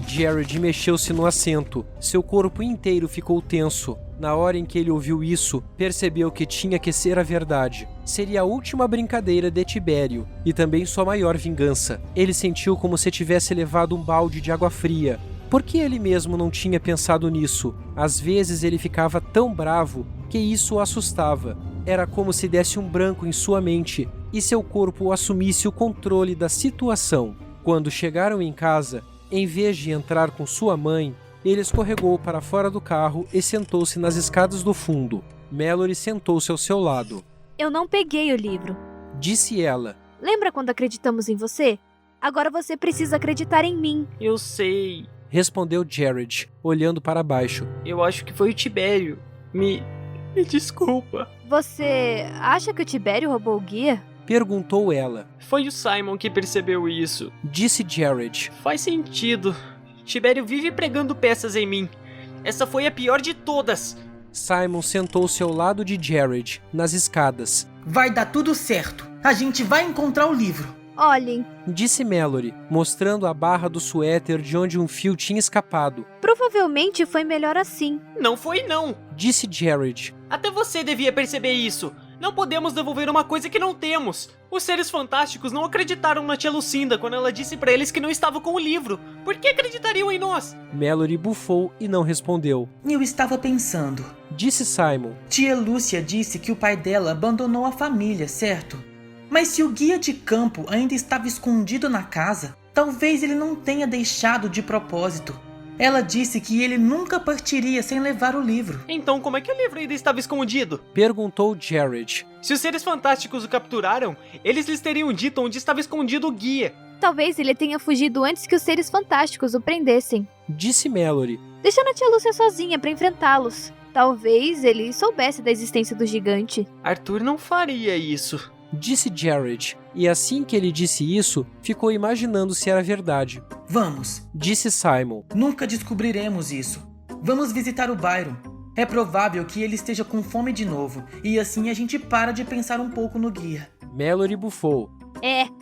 Jared mexeu-se no assento. Seu corpo inteiro ficou tenso. Na hora em que ele ouviu isso, percebeu que tinha que ser a verdade. Seria a última brincadeira de Tibério, e também sua maior vingança. Ele sentiu como se tivesse levado um balde de água fria. Por que ele mesmo não tinha pensado nisso? Às vezes ele ficava tão bravo que isso o assustava. Era como se desse um branco em sua mente, e seu corpo assumisse o controle da situação. Quando chegaram em casa, em vez de entrar com sua mãe, Ele escorregou para fora do carro e sentou-se nas escadas do fundo. Mallory sentou-se ao seu lado. Eu não peguei o livro, disse ela. Lembra quando acreditamos em você? Agora você precisa acreditar em mim. Eu sei, respondeu Jared, olhando para baixo. Eu acho que foi o Tibério. Me desculpa. Você acha que o Tibério roubou o guia? Perguntou ela. Foi o Simon que percebeu isso, disse Jared. Faz sentido. Tibério vive pregando peças em mim. Essa foi a pior de todas. Simon sentou-se ao lado de Jared, nas escadas. Vai dar tudo certo. A gente vai encontrar o livro. Olhem, disse Mallory, mostrando a barra do suéter de onde um fio tinha escapado. Provavelmente foi melhor assim. Não foi não, disse Jared. Até você devia perceber isso. Não podemos devolver uma coisa que não temos. Os seres fantásticos não acreditaram na tia Lucinda quando ela disse pra eles que não estava com o livro. Por que acreditariam em nós? Mallory bufou e não respondeu. Eu estava pensando, disse Simon. Tia Lúcia disse que o pai dela abandonou a família, certo? Mas se o guia de campo ainda estava escondido na casa, talvez ele não tenha deixado de propósito. Ela disse que ele nunca partiria sem levar o livro. Então como é que o livro ainda estava escondido? Perguntou Jared. Se os seres fantásticos o capturaram, eles lhes teriam dito onde estava escondido o guia. Talvez ele tenha fugido antes que os seres fantásticos o prendessem. Disse Mallory. Deixando a tia Lúcia sozinha para enfrentá-los. Talvez ele soubesse da existência do gigante. Arthur não faria isso. Disse Jared, e assim que ele disse isso, ficou imaginando se era verdade. Vamos, disse Simon. Nunca descobriremos isso. Vamos visitar o Byron. É provável que ele esteja com fome de novo, e assim a gente para de pensar um pouco no guia. Mallory bufou.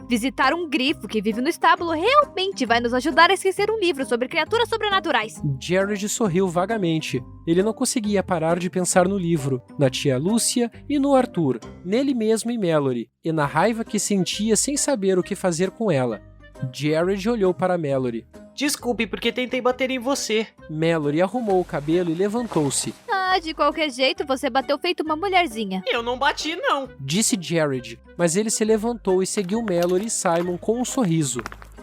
Visitar um grifo que vive no estábulo realmente vai nos ajudar a esquecer um livro sobre criaturas sobrenaturais. Jared sorriu vagamente. Ele não conseguia parar de pensar no livro, na tia Lúcia e no Arthur, nele mesmo e Mallory, e na raiva que sentia sem saber o que fazer com ela. Jared olhou para Mallory. Desculpe, porque tentei bater em você. Mallory arrumou o cabelo e levantou-se. De qualquer jeito, você bateu feito uma mulherzinha. Eu não bati, não. Disse Jared, mas ele se levantou e seguiu Mallory e Simon com um sorriso.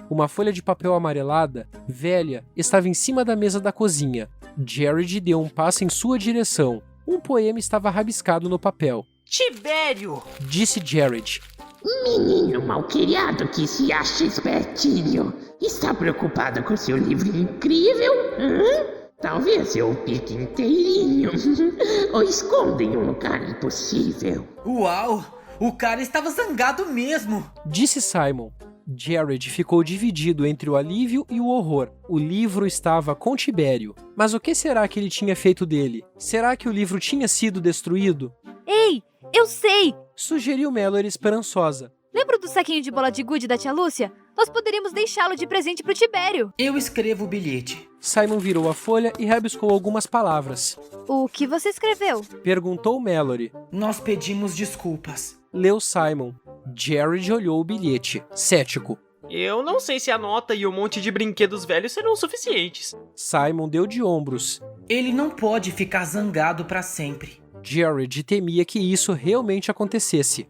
Uma folha de papel amarelada, velha, estava em cima da mesa da cozinha. Jared deu um passo em sua direção. Um poema estava rabiscado no papel. Tibério! Disse Jared. Menino malcriado que se acha espertinho. Está preocupado com seu livro incrível? Talvez eu o pique inteirinho. Ou esconda em um lugar impossível. Uau! O cara estava zangado mesmo! Disse Simon. Jared ficou dividido entre o alívio e o horror. O livro estava com Tibério. Mas o que será que ele tinha feito dele? Será que o livro tinha sido destruído? Ei, eu sei! Sugeriu Mallory esperançosa. Lembra do saquinho de bola de gude da tia Lúcia? Nós poderíamos deixá-lo de presente pro Tibério. Eu escrevo o bilhete. Simon virou a folha e rabiscou algumas palavras. O que você escreveu? Perguntou Mallory. Nós pedimos desculpas. Leu Simon. Jared olhou o bilhete, cético. Eu não sei se a nota e um monte de brinquedos velhos serão suficientes. Simon deu de ombros. Ele não pode ficar zangado para sempre. Jared temia que isso realmente acontecesse.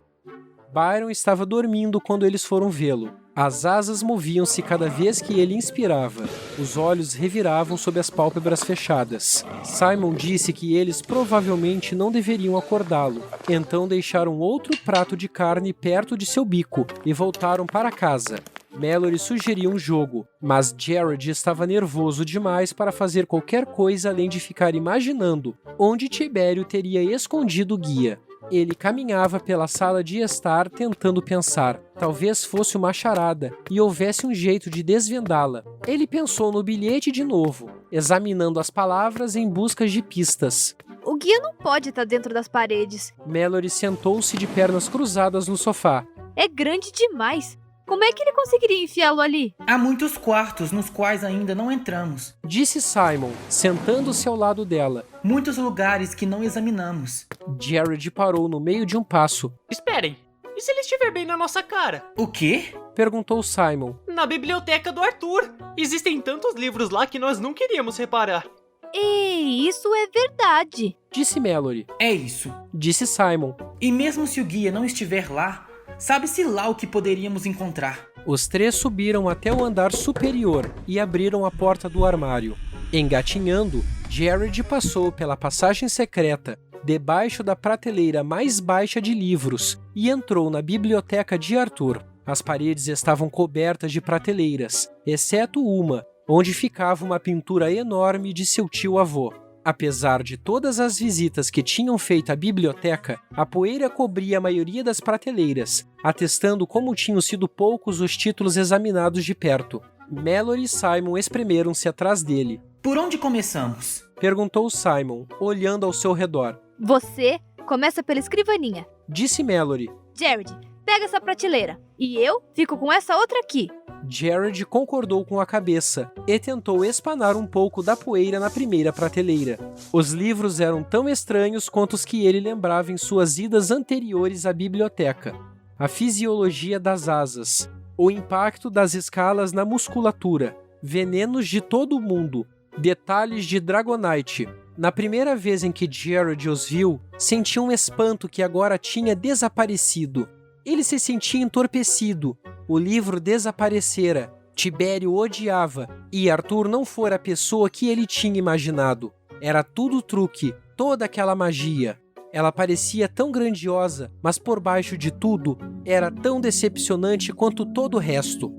Byron estava dormindo quando eles foram vê-lo. As asas moviam-se cada vez que ele inspirava. Os olhos reviravam sob as pálpebras fechadas. Simon disse que eles provavelmente não deveriam acordá-lo. Então deixaram outro prato de carne perto de seu bico e voltaram para casa. Mallory sugeriu um jogo, mas Jared estava nervoso demais para fazer qualquer coisa além de ficar imaginando onde Tibério teria escondido o guia. Ele caminhava pela sala de estar tentando pensar. Talvez fosse uma charada e houvesse um jeito de desvendá-la. Ele pensou no bilhete de novo, examinando as palavras em busca de pistas. O guia não pode estar dentro das paredes. Mallory sentou-se de pernas cruzadas no sofá. É grande demais. Como é que ele conseguiria enfiá-lo ali? Há muitos quartos nos quais ainda não entramos. Disse Simon, sentando-se ao lado dela. Muitos lugares que não examinamos. Jared parou no meio de um passo. Esperem, e se ele estiver bem na nossa cara? O quê? Perguntou Simon. Na biblioteca do Arthur. Existem tantos livros lá que nós não queríamos reparar. Ei, isso é verdade. Disse Mallory. É isso. Disse Simon. E mesmo se o guia não estiver lá, sabe-se lá o que poderíamos encontrar. Os três subiram até o andar superior e abriram a porta do armário. Engatinhando, Jared passou pela passagem secreta, debaixo da prateleira mais baixa de livros, e entrou na biblioteca de Arthur. As paredes estavam cobertas de prateleiras, exceto uma, onde ficava uma pintura enorme de seu tio-avô. Apesar de todas as visitas que tinham feito à biblioteca, a poeira cobria a maioria das prateleiras, atestando como tinham sido poucos os títulos examinados de perto. Mallory e Simon espremeram-se atrás dele. Por onde começamos? Perguntou Simon, olhando ao seu redor. Você começa pela escrivaninha. Disse Mallory. Jared, pega essa prateleira. E eu fico com essa outra aqui. Jared concordou com a cabeça e tentou espanar um pouco da poeira na primeira prateleira. Os livros eram tão estranhos quanto os que ele lembrava em suas idas anteriores à biblioteca. A fisiologia das asas, o impacto das escalas na musculatura, venenos de todo o mundo, detalhes de Dragonite. Na primeira vez em que Jared os viu, sentiu um espanto que agora tinha desaparecido. Ele se sentia entorpecido. O livro desaparecera. Tibério odiava, e Arthur não fora a pessoa que ele tinha imaginado. Era tudo truque, toda aquela magia. Ela parecia tão grandiosa, mas por baixo de tudo, era tão decepcionante quanto todo o resto.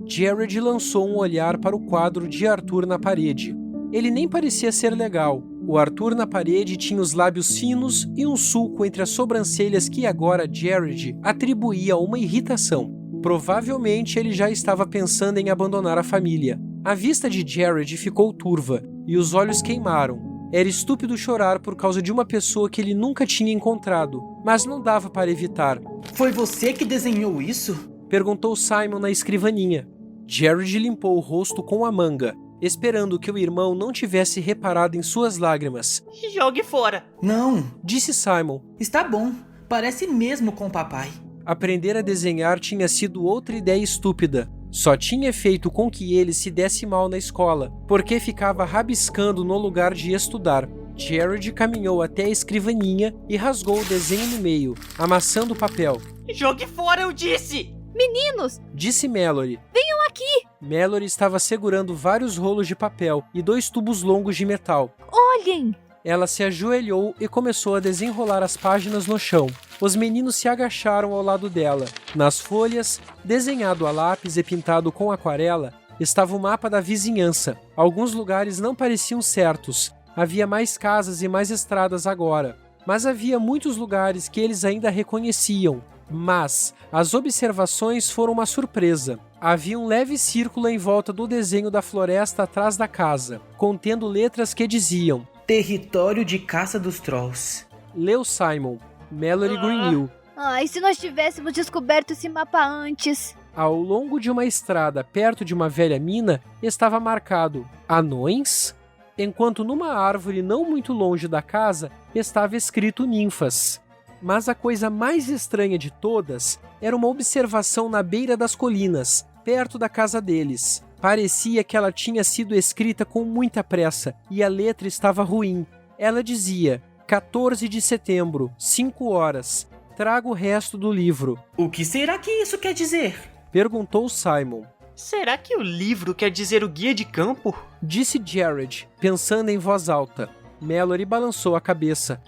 Jared lançou um olhar para o quadro de Arthur na parede. Ele nem parecia ser legal. O Arthur na parede tinha os lábios finos e um sulco entre as sobrancelhas que agora Jared atribuía a uma irritação. Provavelmente ele já estava pensando em abandonar a família. A vista de Jared ficou turva e os olhos queimaram. Era estúpido chorar por causa de uma pessoa que ele nunca tinha encontrado, mas não dava para evitar. Foi você que desenhou isso? Perguntou Simon na escrivaninha. Jared limpou o rosto com a manga, esperando que o irmão não tivesse reparado em suas lágrimas. Jogue fora. Não, disse Simon. Está bom, parece mesmo com o papai. Aprender a desenhar tinha sido outra ideia estúpida. Só tinha feito com que ele se desse mal na escola, porque ficava rabiscando no lugar de estudar. Jared caminhou até a escrivaninha e rasgou o desenho no meio, amassando o papel. Jogue fora, eu disse! Meninos! Disse Mallory. Venham aqui! Mallory estava segurando vários rolos de papel e 2 tubos longos de metal. Olhem! Ela se ajoelhou e começou a desenrolar as páginas no chão. Os meninos se agacharam ao lado dela. Nas folhas, desenhado a lápis e pintado com aquarela, estava o mapa da vizinhança. Alguns lugares não pareciam certos. Havia mais casas e mais estradas agora. Mas havia muitos lugares que eles ainda reconheciam. Mas as observações foram uma surpresa. Havia um leve círculo em volta do desenho da floresta atrás da casa, contendo letras que diziam: Território de caça dos trolls. Leu Simon. Mallory grunhiu. Ai, se nós tivéssemos descoberto esse mapa antes. Ao longo de uma estrada perto de uma velha mina, estava marcado anões, enquanto numa árvore não muito longe da casa estava escrito ninfas. Mas a coisa mais estranha de todas era uma observação na beira das colinas, perto da casa deles. Parecia que ela tinha sido escrita com muita pressa e a letra estava ruim. Ela dizia: 14 de setembro, 5 horas. Traga o resto do livro. O que será que isso quer dizer? Perguntou Simon. Será que o livro quer dizer o guia de campo? Disse Jared, pensando em voz alta. Mallory balançou a cabeça.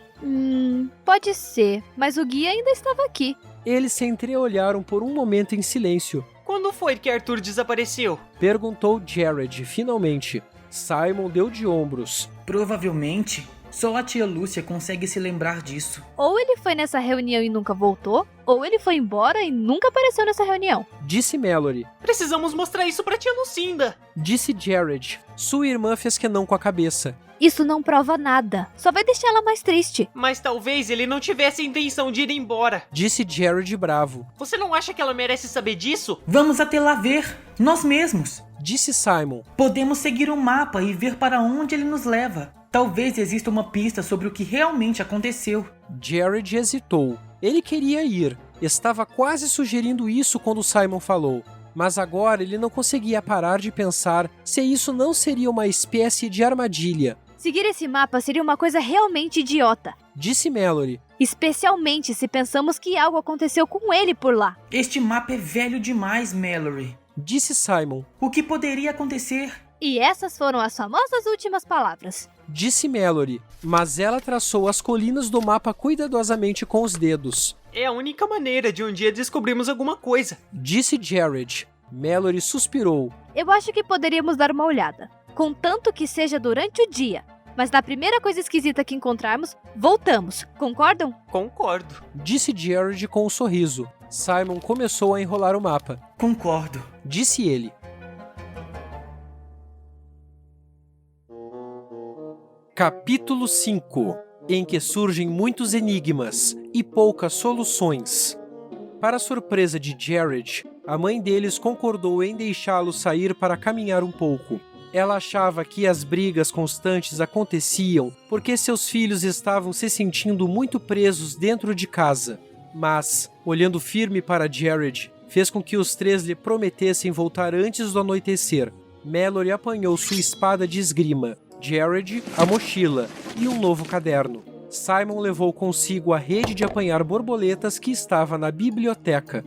Pode ser, mas o guia ainda estava aqui. Eles se entreolharam por um momento em silêncio. Quando foi que Arthur desapareceu? Perguntou Jared, finalmente. Simon deu de ombros. Provavelmente, só a tia Lúcia consegue se lembrar disso. Ou ele foi nessa reunião e nunca voltou, ou ele foi embora e nunca apareceu nessa reunião. Disse Mallory. Precisamos mostrar isso pra tia Lucinda. Disse Jared. Sua irmã fez que não com a cabeça. Isso não prova nada, só vai deixar ela mais triste. Mas talvez ele não tivesse a intenção de ir embora. Disse Jared bravo. Você não acha que ela merece saber disso? Vamos até lá ver, nós mesmos. Disse Simon. Podemos seguir o mapa e ver para onde ele nos leva. Talvez exista uma pista sobre o que realmente aconteceu. Jared hesitou. Ele queria ir. Estava quase sugerindo isso quando Simon falou. Mas agora ele não conseguia parar de pensar se isso não seria uma espécie de armadilha. Seguir esse mapa seria uma coisa realmente idiota. Disse Mallory. Especialmente se pensamos que algo aconteceu com ele por lá. Este mapa é velho demais, Mallory. Disse Simon. O que poderia acontecer? E essas foram as famosas últimas palavras. Disse Mallory, mas ela traçou as colinas do mapa cuidadosamente com os dedos. É a única maneira de um dia descobrirmos alguma coisa. Disse Jared. Mallory suspirou. Eu acho que poderíamos dar uma olhada, contanto que seja durante o dia. Mas na primeira coisa esquisita que encontrarmos, voltamos. Concordam? Concordo. Disse Jared com um sorriso. Simon começou a enrolar o mapa. Concordo. Disse ele. Capítulo 5, em que surgem muitos enigmas e poucas soluções. Para a surpresa de Jared, a mãe deles concordou em deixá-lo sair para caminhar um pouco. Ela achava que as brigas constantes aconteciam porque seus filhos estavam se sentindo muito presos dentro de casa. Mas, olhando firme para Jared, fez com que os três lhe prometessem voltar antes do anoitecer. Mallory apanhou sua espada de esgrima, Jared, a mochila e um novo caderno. Simon levou consigo a rede de apanhar borboletas que estava na biblioteca.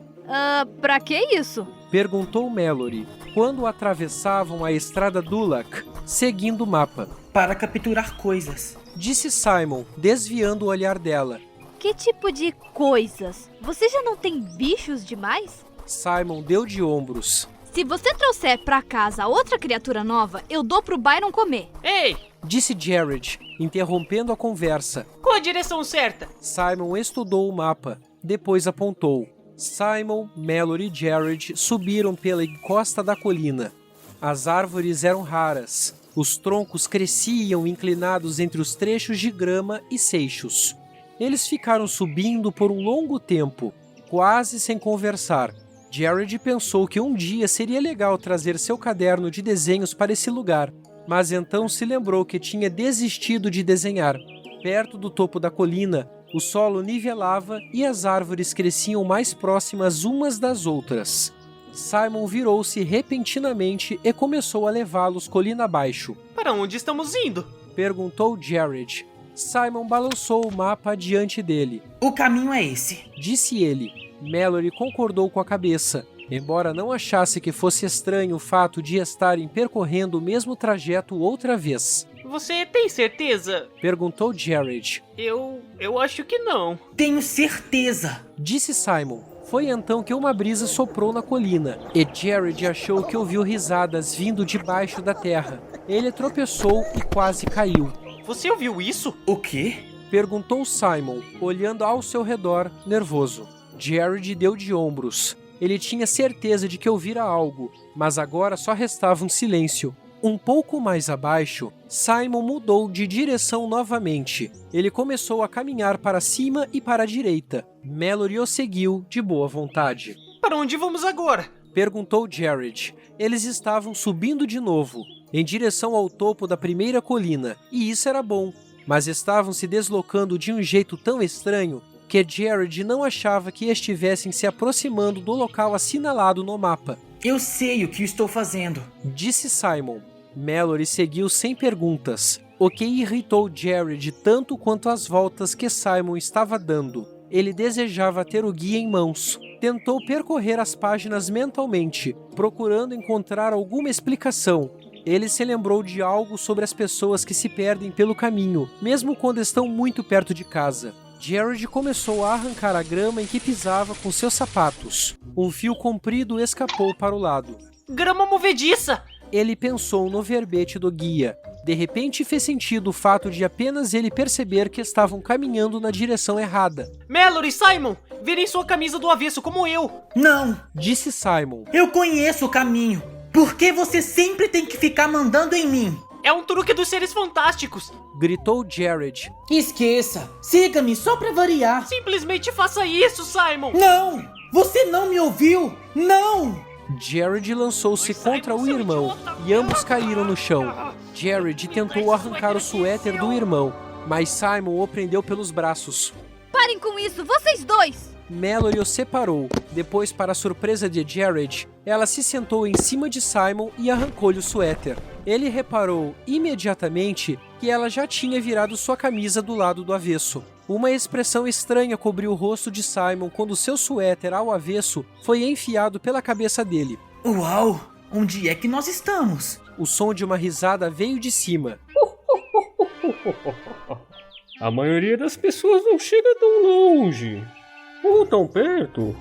Pra que isso? Perguntou Mallory, quando atravessavam a estrada Dulac, seguindo o mapa. Para capturar coisas. Disse Simon, desviando o olhar dela. Que tipo de coisas? Você já não tem bichos demais? Simon deu de ombros. Se você trouxer pra casa outra criatura nova, eu dou pro Byron comer. Ei! Disse Jared, interrompendo a conversa. Qual a direção certa? Simon estudou o mapa, depois apontou. Simon, Mallory e Jared subiram pela encosta da colina. As árvores eram raras. Os troncos cresciam inclinados entre os trechos de grama e seixos. Eles ficaram subindo por um longo tempo, quase sem conversar. Jared pensou que um dia seria legal trazer seu caderno de desenhos para esse lugar, mas então se lembrou que tinha desistido de desenhar. Perto do topo da colina, o solo nivelava e as árvores cresciam mais próximas umas das outras. Simon virou-se repentinamente e começou a levá-los colina abaixo. Para onde estamos indo? Perguntou Jared. Simon balançou o mapa diante dele. O caminho é esse. Disse ele. Mallory concordou com a cabeça, embora não achasse que fosse estranho o fato de estarem percorrendo o mesmo trajeto outra vez. Você tem certeza? Perguntou Jared. Eu acho que não. Tenho certeza. Disse Simon. Foi então que uma brisa soprou na colina, e Jared achou que ouviu risadas vindo debaixo da terra. Ele tropeçou e quase caiu. Você ouviu isso? O quê? Perguntou Simon, olhando ao seu redor, nervoso. Jared deu de ombros. Ele tinha certeza de que ouvira algo, mas agora só restava um silêncio. Um pouco mais abaixo, Simon mudou de direção novamente. Ele começou a caminhar para cima e para a direita. Mallory o seguiu de boa vontade. Para onde vamos agora? Perguntou Jared. Eles estavam subindo de novo, em direção ao topo da primeira colina, e isso era bom. Mas estavam se deslocando de um jeito tão estranho que Jared não achava que estivessem se aproximando do local assinalado no mapa. Eu sei o que estou fazendo, disse Simon. Mallory seguiu sem perguntas, o que irritou Jared tanto quanto as voltas que Simon estava dando. Ele desejava ter o guia em mãos. Tentou percorrer as páginas mentalmente, procurando encontrar alguma explicação. Ele se lembrou de algo sobre as pessoas que se perdem pelo caminho, mesmo quando estão muito perto de casa. Jared começou a arrancar a grama em que pisava com seus sapatos. Um fio comprido escapou para o lado. Grama movediça! Ele pensou no verbete do guia. De repente fez sentido o fato de apenas ele perceber que estavam caminhando na direção errada. Mallory, Simon! Virem sua camisa do avesso como eu! Não! Disse Simon. Eu conheço o caminho. Por que você sempre tem que ficar mandando em mim? É um truque dos seres fantásticos! Gritou Jared. Esqueça! Siga-me só pra variar! Simplesmente faça isso, Simon! Não! Você não me ouviu! Não! Jared lançou-se contra o irmão e ambos caíram no chão. Jared tentou arrancar o suéter do irmão, mas Simon o prendeu pelos braços. Parem com isso, vocês dois! Mallory o separou. Depois, para a surpresa de Jared, ela se sentou em cima de Simon e arrancou-lhe o suéter. Ele reparou imediatamente que ela já tinha virado sua camisa do lado do avesso. Uma expressão estranha cobriu o rosto de Simon quando seu suéter ao avesso foi enfiado pela cabeça dele. Uau! Onde é que nós estamos? O som de uma risada veio de cima. A maioria das pessoas não chega tão longe. Ou tão perto.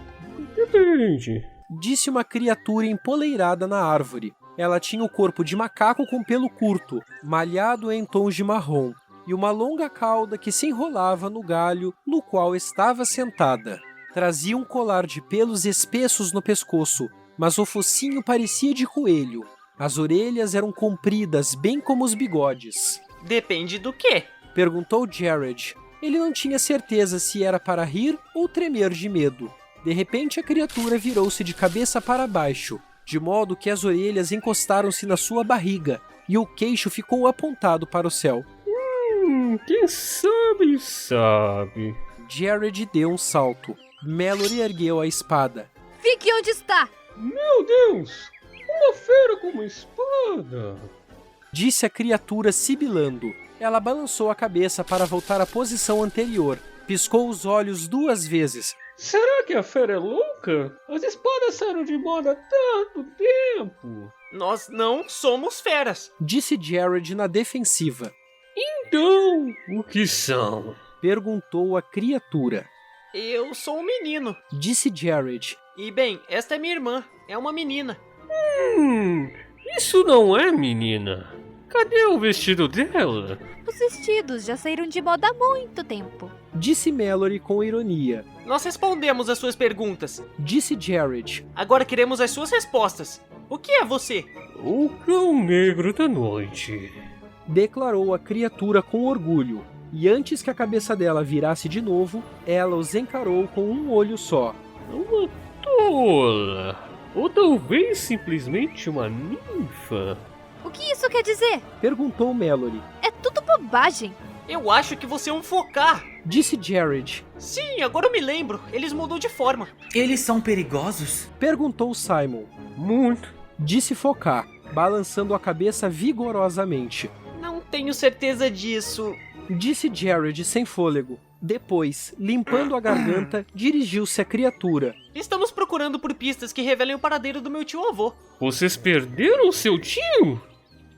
Depende. Disse uma criatura empoleirada na árvore. Ela tinha o corpo de macaco com pelo curto, malhado em tons de marrom, e uma longa cauda que se enrolava no galho no qual estava sentada. Trazia um colar de pelos espessos no pescoço, mas o focinho parecia de coelho. As orelhas eram compridas, bem como os bigodes. Depende do quê? Perguntou Jared. Ele não tinha certeza se era para rir ou tremer de medo. De repente, a criatura virou-se de cabeça para baixo, de modo que as orelhas encostaram-se na sua barriga e o queixo ficou apontado para o céu. Quem sabe, sabe. Jared deu um salto. Mallory ergueu a espada. Fique onde está! Meu Deus! Uma fera com uma espada! Disse a criatura sibilando. Ela balançou a cabeça para voltar à posição anterior. Piscou os olhos 2 vezes. Será que a fera é louca? As espadas saíram de moda há tanto tempo. Nós não somos feras. Disse Jared na defensiva. Então, o que são? Perguntou a criatura. Eu sou um menino. Disse Jared. E bem, esta é minha irmã. É uma menina. Isso não é menina. Cadê o vestido dela? Os vestidos já saíram de moda há muito tempo. Disse Mallory com ironia. Nós respondemos as suas perguntas. Disse Jared. Agora queremos as suas respostas. O que é você? O cão negro da noite. Declarou a criatura com orgulho. E antes que a cabeça dela virasse de novo, ela os encarou com um olho só. Uma tola. Ou talvez simplesmente uma ninfa. O que isso quer dizer? Perguntou Mallory. É tudo bobagem. Eu acho que você é um focar. Disse Jared. Sim, agora eu me lembro. Eles mudam de forma. Eles são perigosos? Perguntou Simon. Muito. Disse focar, balançando a cabeça vigorosamente. Não tenho certeza disso. Disse Jared sem fôlego. Depois, limpando a garganta, dirigiu-se à criatura. Estamos procurando por pistas que revelem o paradeiro do meu tio-avô. Vocês perderam seu tio?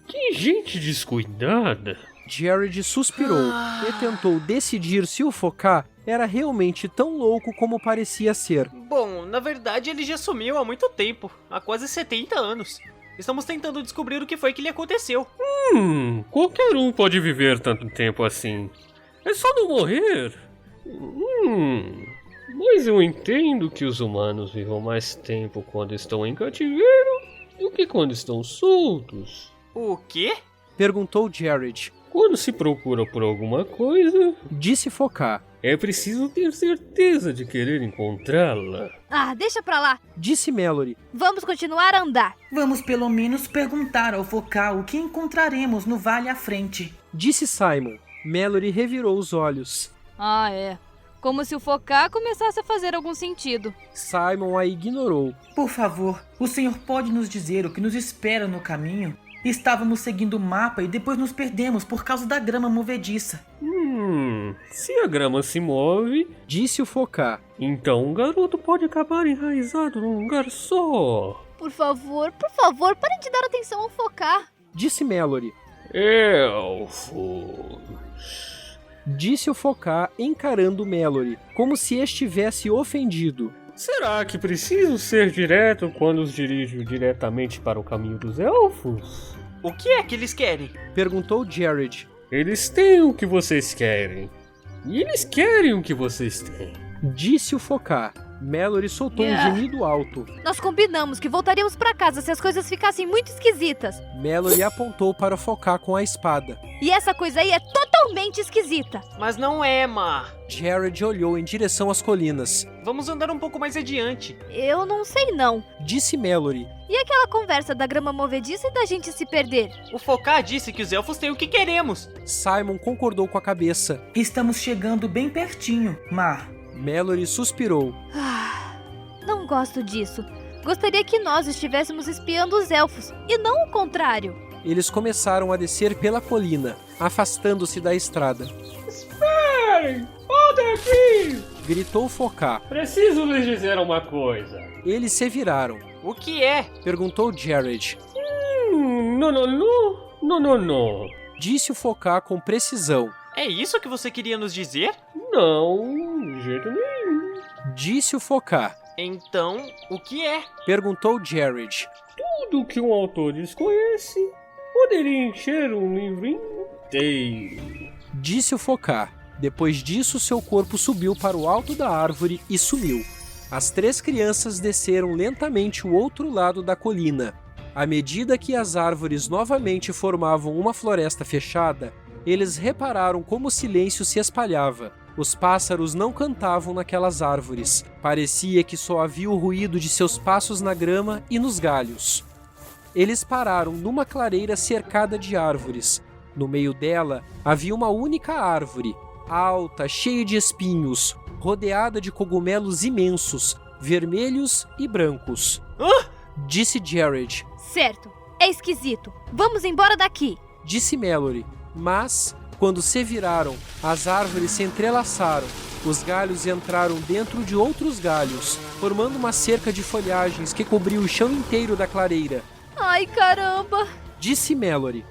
Que gente descuidada. Jared suspirou e tentou decidir se o focar era realmente tão louco como parecia ser. Bom, na verdade ele já sumiu há muito tempo. Há quase 70 anos. Estamos tentando descobrir o que foi que lhe aconteceu. Qualquer um pode viver tanto tempo assim. É só não morrer. Mas eu entendo que os humanos vivam mais tempo quando estão em cativeiro do que quando estão soltos. O quê? Perguntou Jared. Quando se procura por alguma coisa, disse focar, é preciso ter certeza de querer encontrá-la. Ah, deixa pra lá. Disse Mallory. Vamos continuar a andar. Vamos pelo menos perguntar ao focar o que encontraremos no vale à frente. Disse Simon. Mallory revirou os olhos. Ah, é. Como se o focar começasse a fazer algum sentido. Simon a ignorou. Por favor, o senhor pode nos dizer o que nos espera no caminho? Estávamos seguindo o mapa e depois nos perdemos por causa da grama movediça. Se a grama se move, disse o focar, então um garoto pode acabar enraizado num lugar só. Por favor, parem de dar atenção ao focar. Disse Mallory. Elfos. Disse o focar encarando Mallory, como se estivesse ofendido. Será que preciso ser direto quando os dirijo diretamente para o caminho dos elfos? O que é que eles querem? Perguntou Jared. Eles têm o que vocês querem. E eles querem o que vocês têm. Disse o focar. Mallory soltou um gemido alto. Nós combinamos que voltaríamos para casa se as coisas ficassem muito esquisitas. Mallory apontou para o focar com a espada. E essa coisa aí é totalmente esquisita. Mas não é, Ma. Jared olhou em direção às colinas. Vamos andar um pouco mais adiante. Eu não sei não. Disse Mallory. E aquela conversa da grama movediça e da gente se perder? O focar disse que os elfos têm o que queremos. Simon concordou com a cabeça. Estamos chegando bem pertinho, Ma. Mallory suspirou. Não gosto disso. Gostaria que nós estivéssemos espiando os elfos, e não o contrário. Eles começaram a descer pela colina, afastando-se da estrada. Esperem! Voltem aqui! Gritou focar. Preciso lhes dizer uma coisa. Eles se viraram. O que é? Perguntou Jared. Não. Disse o Focá com precisão. É isso que você queria nos dizer? Não, de jeito nenhum. Disse o Focá. Então, o que é? Perguntou Jared. Tudo que um autor desconhece poderia encher um livro inteiro. Disse o Focá. Depois disso, seu corpo subiu para o alto da árvore e sumiu. As 3 crianças desceram lentamente o outro lado da colina. À medida que as árvores novamente formavam uma floresta fechada, eles repararam como o silêncio se espalhava. Os pássaros não cantavam naquelas árvores. Parecia que só havia o ruído de seus passos na grama e nos galhos. Eles pararam numa clareira cercada de árvores. No meio dela havia uma única árvore, alta, cheia de espinhos, rodeada de cogumelos imensos, vermelhos e brancos. Disse Jared. Certo, é esquisito. Vamos embora daqui. Disse Mallory. Mas, quando se viraram, as árvores se entrelaçaram. Os galhos entraram dentro de outros galhos, formando uma cerca de folhagens que cobriu o chão inteiro da clareira. Ai, caramba! Disse Mallory.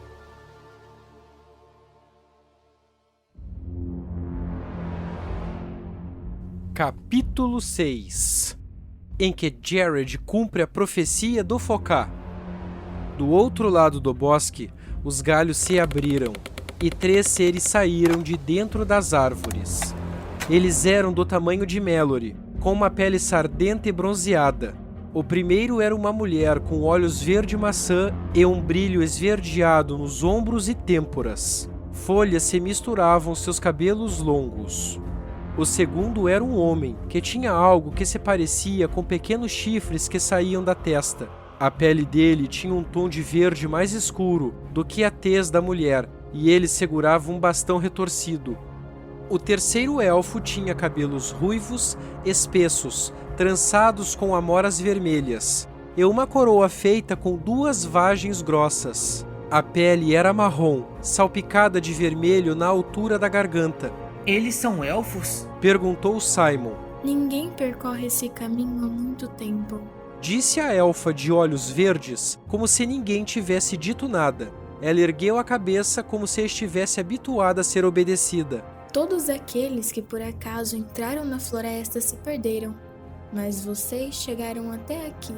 Capítulo 6, em que Jared cumpre a profecia do Focá. Do outro lado do bosque, os galhos se abriram, e 3 seres saíram de dentro das árvores. Eles eram do tamanho de Mallory, com uma pele sardenta e bronzeada. O primeiro era uma mulher com olhos verde-maçã e um brilho esverdeado nos ombros e têmporas. Folhas se misturavam seus cabelos longos. O segundo era um homem, que tinha algo que se parecia com pequenos chifres que saíam da testa. A pele dele tinha um tom de verde mais escuro do que a tez da mulher, e ele segurava um bastão retorcido. O terceiro elfo tinha cabelos ruivos, espessos, trançados com amoras vermelhas, e uma coroa feita com 2 vagens grossas. A pele era marrom, salpicada de vermelho na altura da garganta. Eles são elfos? Perguntou Simon. Ninguém percorre esse caminho há muito tempo. Disse a elfa de olhos verdes, como se ninguém tivesse dito nada. Ela ergueu a cabeça como se estivesse habituada a ser obedecida. Todos aqueles que por acaso entraram na floresta se perderam, mas vocês chegaram até aqui.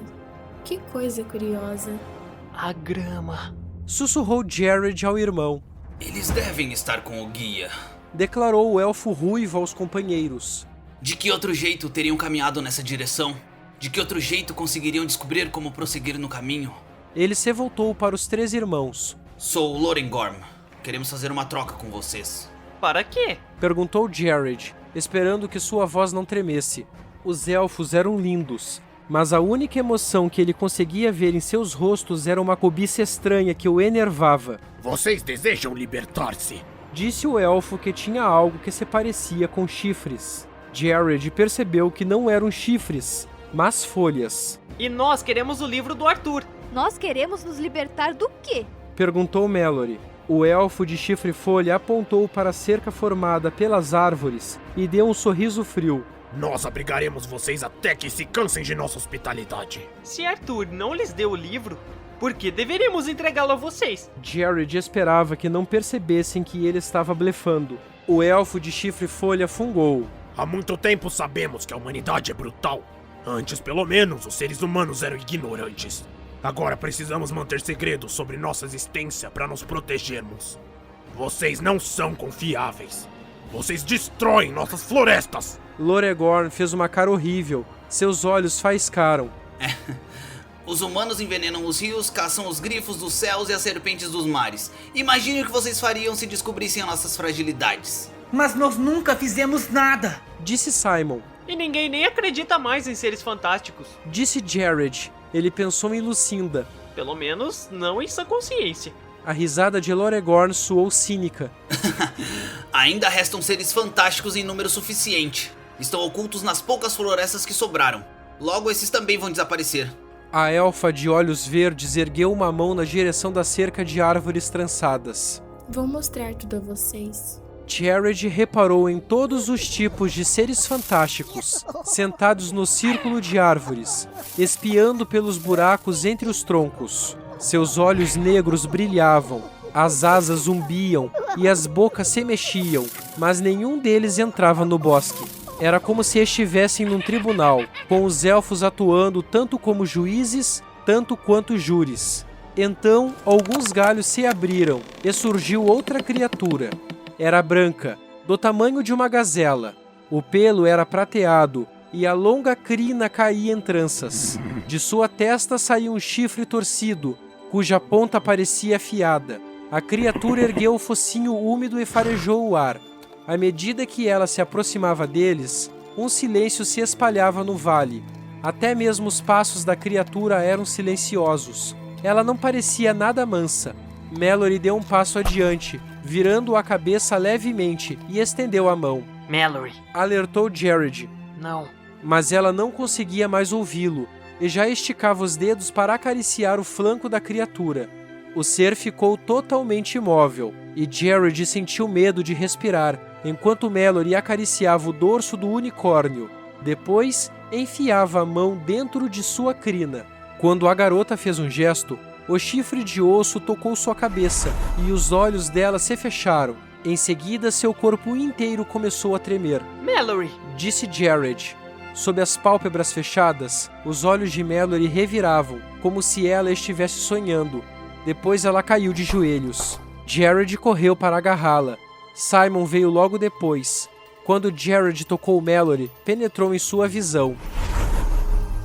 Que coisa curiosa. A grama. Sussurrou Jared ao irmão. Eles devem estar com o guia. Declarou o elfo ruivo aos companheiros. De que outro jeito teriam caminhado nessa direção? De que outro jeito conseguiriam descobrir como prosseguir no caminho? Ele se voltou para os 3 irmãos. Sou Lorengorm. Queremos fazer uma troca com vocês. Para quê? Perguntou Jared, esperando que sua voz não tremesse. Os elfos eram lindos, mas a única emoção que ele conseguia ver em seus rostos era uma cobiça estranha que o enervava. Vocês desejam libertar-se? Disse o elfo que tinha algo que se parecia com chifres. Jared percebeu que não eram chifres, mas folhas. E nós queremos o livro do Arthur. Nós queremos nos libertar do quê? Perguntou Mallory. O elfo de chifre-folha apontou para a cerca formada pelas árvores e deu um sorriso frio. Nós abrigaremos vocês até que se cansem de nossa hospitalidade. Se Arthur não lhes deu o livro, por que deveríamos entregá-lo a vocês? Jared esperava que não percebessem que ele estava blefando. O elfo de chifre-folha fungou. Há muito tempo sabemos que a humanidade é brutal. Antes, pelo menos, os seres humanos eram ignorantes. Agora precisamos manter segredos sobre nossa existência para nos protegermos. Vocês não são confiáveis. Vocês destroem nossas florestas. Lorengorm fez uma cara horrível. Seus olhos faiscaram. Os humanos envenenam os rios, caçam os grifos dos céus e as serpentes dos mares. Imagine o que vocês fariam se descobrissem as nossas fragilidades. Mas nós nunca fizemos nada. Disse Simon. E ninguém nem acredita mais em seres fantásticos. Disse Jared. Ele pensou em Lucinda. Pelo menos não em sua consciência. A risada de Lorengorm soou cínica. Ainda restam seres fantásticos em número suficiente. Estão ocultos nas poucas florestas que sobraram. Logo esses também vão desaparecer. A elfa de olhos verdes ergueu uma mão na direção da cerca de árvores trançadas. Vou mostrar tudo a vocês. Jared reparou em todos os tipos de seres fantásticos, sentados no círculo de árvores, espiando pelos buracos entre os troncos. Seus olhos negros brilhavam, as asas zumbiam e as bocas se mexiam, mas nenhum deles entrava no bosque. Era como se estivessem num tribunal, com os elfos atuando tanto como juízes, tanto quanto júris. Então, alguns galhos se abriram e surgiu outra criatura. Era branca, do tamanho de uma gazela. O pelo era prateado e a longa crina caía em tranças. De sua testa saía um chifre torcido, cuja ponta parecia afiada. A criatura ergueu o focinho úmido e farejou o ar. À medida que ela se aproximava deles, um silêncio se espalhava no vale. Até mesmo os passos da criatura eram silenciosos. Ela não parecia nada mansa. Mallory deu um passo adiante, virando a cabeça levemente e estendeu a mão. Mallory. Alertou Jared. Não. Mas ela não conseguia mais ouvi-lo e já esticava os dedos para acariciar o flanco da criatura. O ser ficou totalmente imóvel e Jared sentiu medo de respirar, enquanto Mallory acariciava o dorso do unicórnio. Depois, enfiava a mão dentro de sua crina. Quando a garota fez um gesto, o chifre de osso tocou sua cabeça e os olhos dela se fecharam. Em seguida, seu corpo inteiro começou a tremer. Mallory! Disse Jared. Sob as pálpebras fechadas, os olhos de Mallory reviravam, como se ela estivesse sonhando. Depois ela caiu de joelhos. Jared correu para agarrá-la. Simon veio logo depois. Quando Jared tocou Mallory, penetrou em sua visão.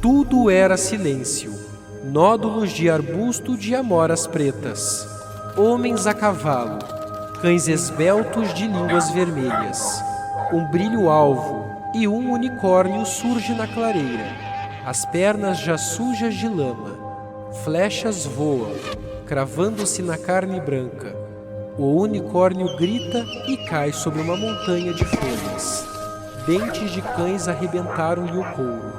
Tudo era silêncio. Nódulos de arbusto de amoras pretas. Homens a cavalo. Cães esbeltos de línguas vermelhas. Um brilho alvo e um unicórnio surge na clareira. As pernas já sujas de lama. Flechas voam, cravando-se na carne branca. O unicórnio grita e cai sobre uma montanha de folhas. Dentes de cães arrebentaram-lhe o couro.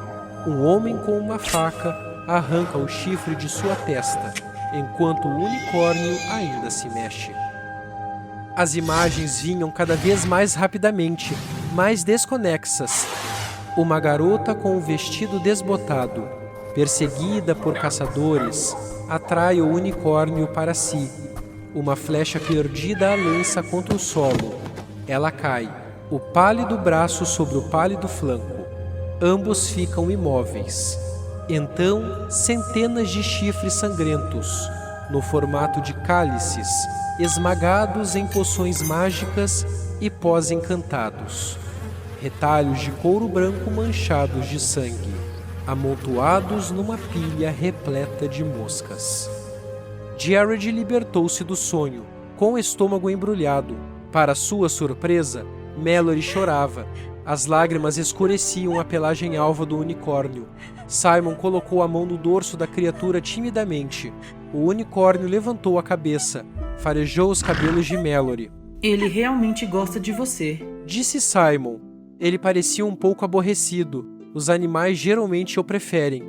Um homem com uma faca arranca o chifre de sua testa, enquanto o unicórnio ainda se mexe. As imagens vinham cada vez mais rapidamente, mais desconexas. Uma garota com um vestido desbotado, perseguida por caçadores, atrai o unicórnio para si. Uma flecha perdida a lança contra o solo. Ela cai, o pálido braço sobre o pálido flanco. Ambos ficam imóveis. Então, centenas de chifres sangrentos, no formato de cálices, esmagados em poções mágicas e pós encantados. Retalhos de couro branco manchados de sangue, amontoados numa pilha repleta de moscas. Jared libertou-se do sonho, com o estômago embrulhado. Para sua surpresa, Mallory chorava. As lágrimas escureciam a pelagem alva do unicórnio. Simon colocou a mão no dorso da criatura timidamente. O unicórnio levantou a cabeça, farejou os cabelos de Mallory. Ele realmente gosta de você, disse Simon. Ele parecia um pouco aborrecido. Os animais geralmente o preferem.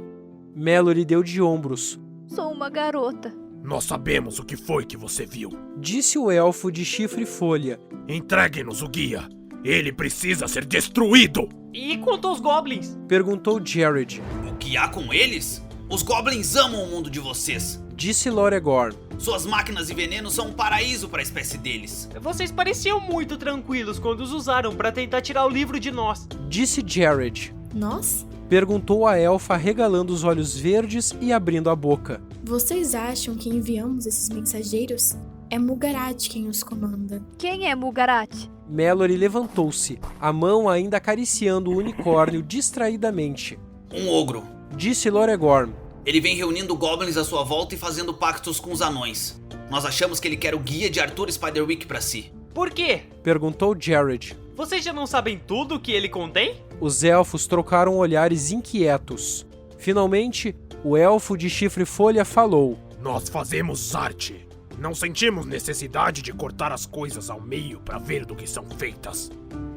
Mallory deu de ombros. Sou uma garota. Nós sabemos o que foi que você viu, disse o elfo de chifre e folha. Entregue-nos o guia. Ele precisa ser destruído! E quanto aos goblins? Perguntou Jared. O que há com eles? Os goblins amam o mundo de vocês, disse Loregorn. Suas máquinas e venenos são um paraíso para a espécie deles. Vocês pareciam muito tranquilos quando os usaram para tentar tirar o livro de nós, disse Jared. Nós? Perguntou a elfa, regalando os olhos verdes e abrindo a boca. Vocês acham que enviamos esses mensageiros? É Mugarat quem os comanda. Quem é Mugarat? Mallory levantou-se, a mão ainda acariciando o unicórnio distraidamente. Um ogro, disse Loregorn. Ele vem reunindo goblins à sua volta e fazendo pactos com os anões. Nós achamos que ele quer o guia de Arthur Spiderwick para si. Por quê? Perguntou Jared. Vocês já não sabem tudo o que ele contém? Os elfos trocaram olhares inquietos. Finalmente, o elfo de chifre folha falou. Nós fazemos arte. Não sentimos necessidade de cortar as coisas ao meio para ver do que são feitas.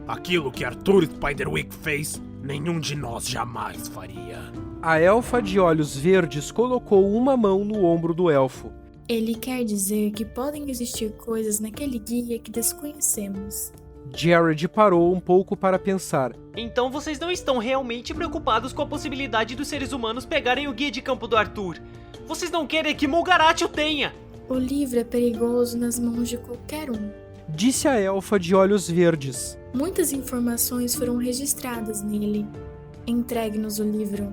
Aquilo que Arthur Spiderwick fez, nenhum de nós jamais faria. A elfa de olhos verdes colocou uma mão no ombro do elfo. Ele quer dizer que podem existir coisas naquele guia que desconhecemos. Jared parou um pouco para pensar. Então vocês não estão realmente preocupados com a possibilidade dos seres humanos pegarem o guia de campo do Arthur. Vocês não querem que Mulgarat o tenha! O livro é perigoso nas mãos de qualquer um. Disse a elfa de olhos verdes. Muitas informações foram registradas nele. Entregue-nos o livro.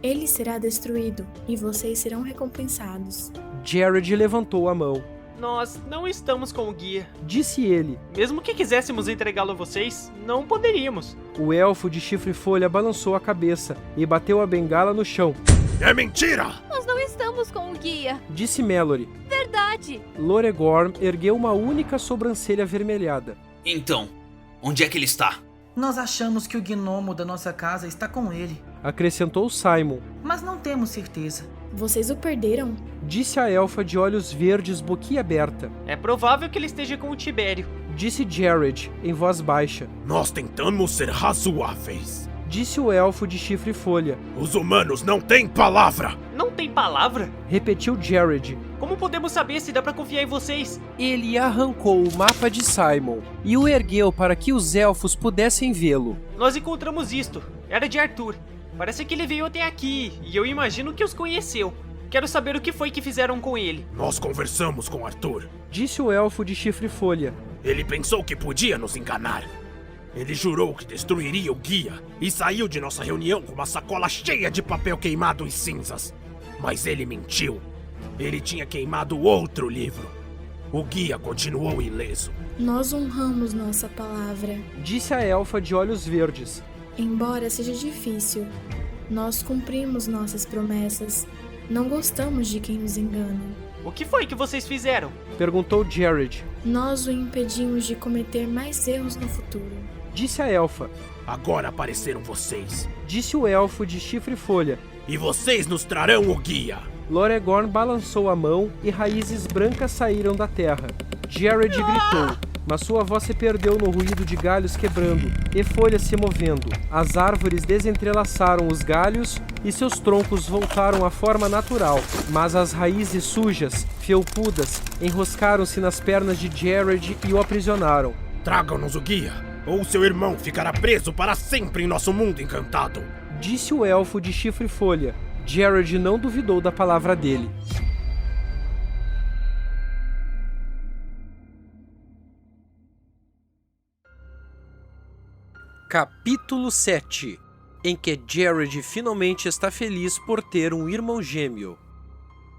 Ele será destruído e vocês serão recompensados. Jared levantou a mão. Nós não estamos com o guia. Disse ele. Mesmo que quiséssemos entregá-lo a vocês, não poderíamos. O elfo de chifre e folha balançou a cabeça e bateu a bengala no chão. É mentira! Nós não estamos com o guia. Disse Mallory. Verdade. Loregorn ergueu uma única sobrancelha avermelhada. Então, onde é que ele está? Nós achamos que o gnomo da nossa casa está com ele. Acrescentou Simon. Mas não temos certeza. Vocês o perderam? Disse a elfa de olhos verdes boquiaberta. É provável que ele esteja com o Tibério. Disse Jared, em voz baixa. Nós tentamos ser razoáveis. Disse o elfo de chifre e folha. Os humanos não têm palavra. Não tem palavra? Repetiu Jared. Como podemos saber se dá pra confiar em vocês? Ele arrancou o mapa de Simon e o ergueu para que os elfos pudessem vê-lo. Nós encontramos isto. Era de Arthur. Parece que ele veio até aqui e eu imagino que os conheceu. Quero saber o que foi que fizeram com ele. Nós conversamos com Arthur. Disse o elfo de chifre e folha. Ele pensou que podia nos enganar. Ele jurou que destruiria o guia e saiu de nossa reunião com uma sacola cheia de papel queimado e cinzas. Mas ele mentiu. Ele tinha queimado outro livro. O guia continuou ileso. Nós honramos nossa palavra. Disse a elfa de olhos verdes. Embora seja difícil, nós cumprimos nossas promessas. Não gostamos de quem nos engana. O que foi que vocês fizeram? Perguntou Jared. Nós o impedimos de cometer mais erros no futuro. Disse a elfa. Agora apareceram vocês. Disse o elfo de chifre e folha. E vocês nos trarão o guia. Loregorn balançou a mão e raízes brancas saíram da terra. Jared gritou, mas sua voz se perdeu no ruído de galhos quebrando e folhas se movendo. As árvores desentrelaçaram os galhos e seus troncos voltaram à forma natural, mas as raízes sujas, felpudas, enroscaram-se nas pernas de Jared e o aprisionaram. Tragam-nos o guia, ou seu irmão ficará preso para sempre em nosso mundo encantado. Disse o elfo de chifre e folha. Jared não duvidou da palavra dele. Capítulo 7, em que Jared finalmente está feliz por ter um irmão gêmeo.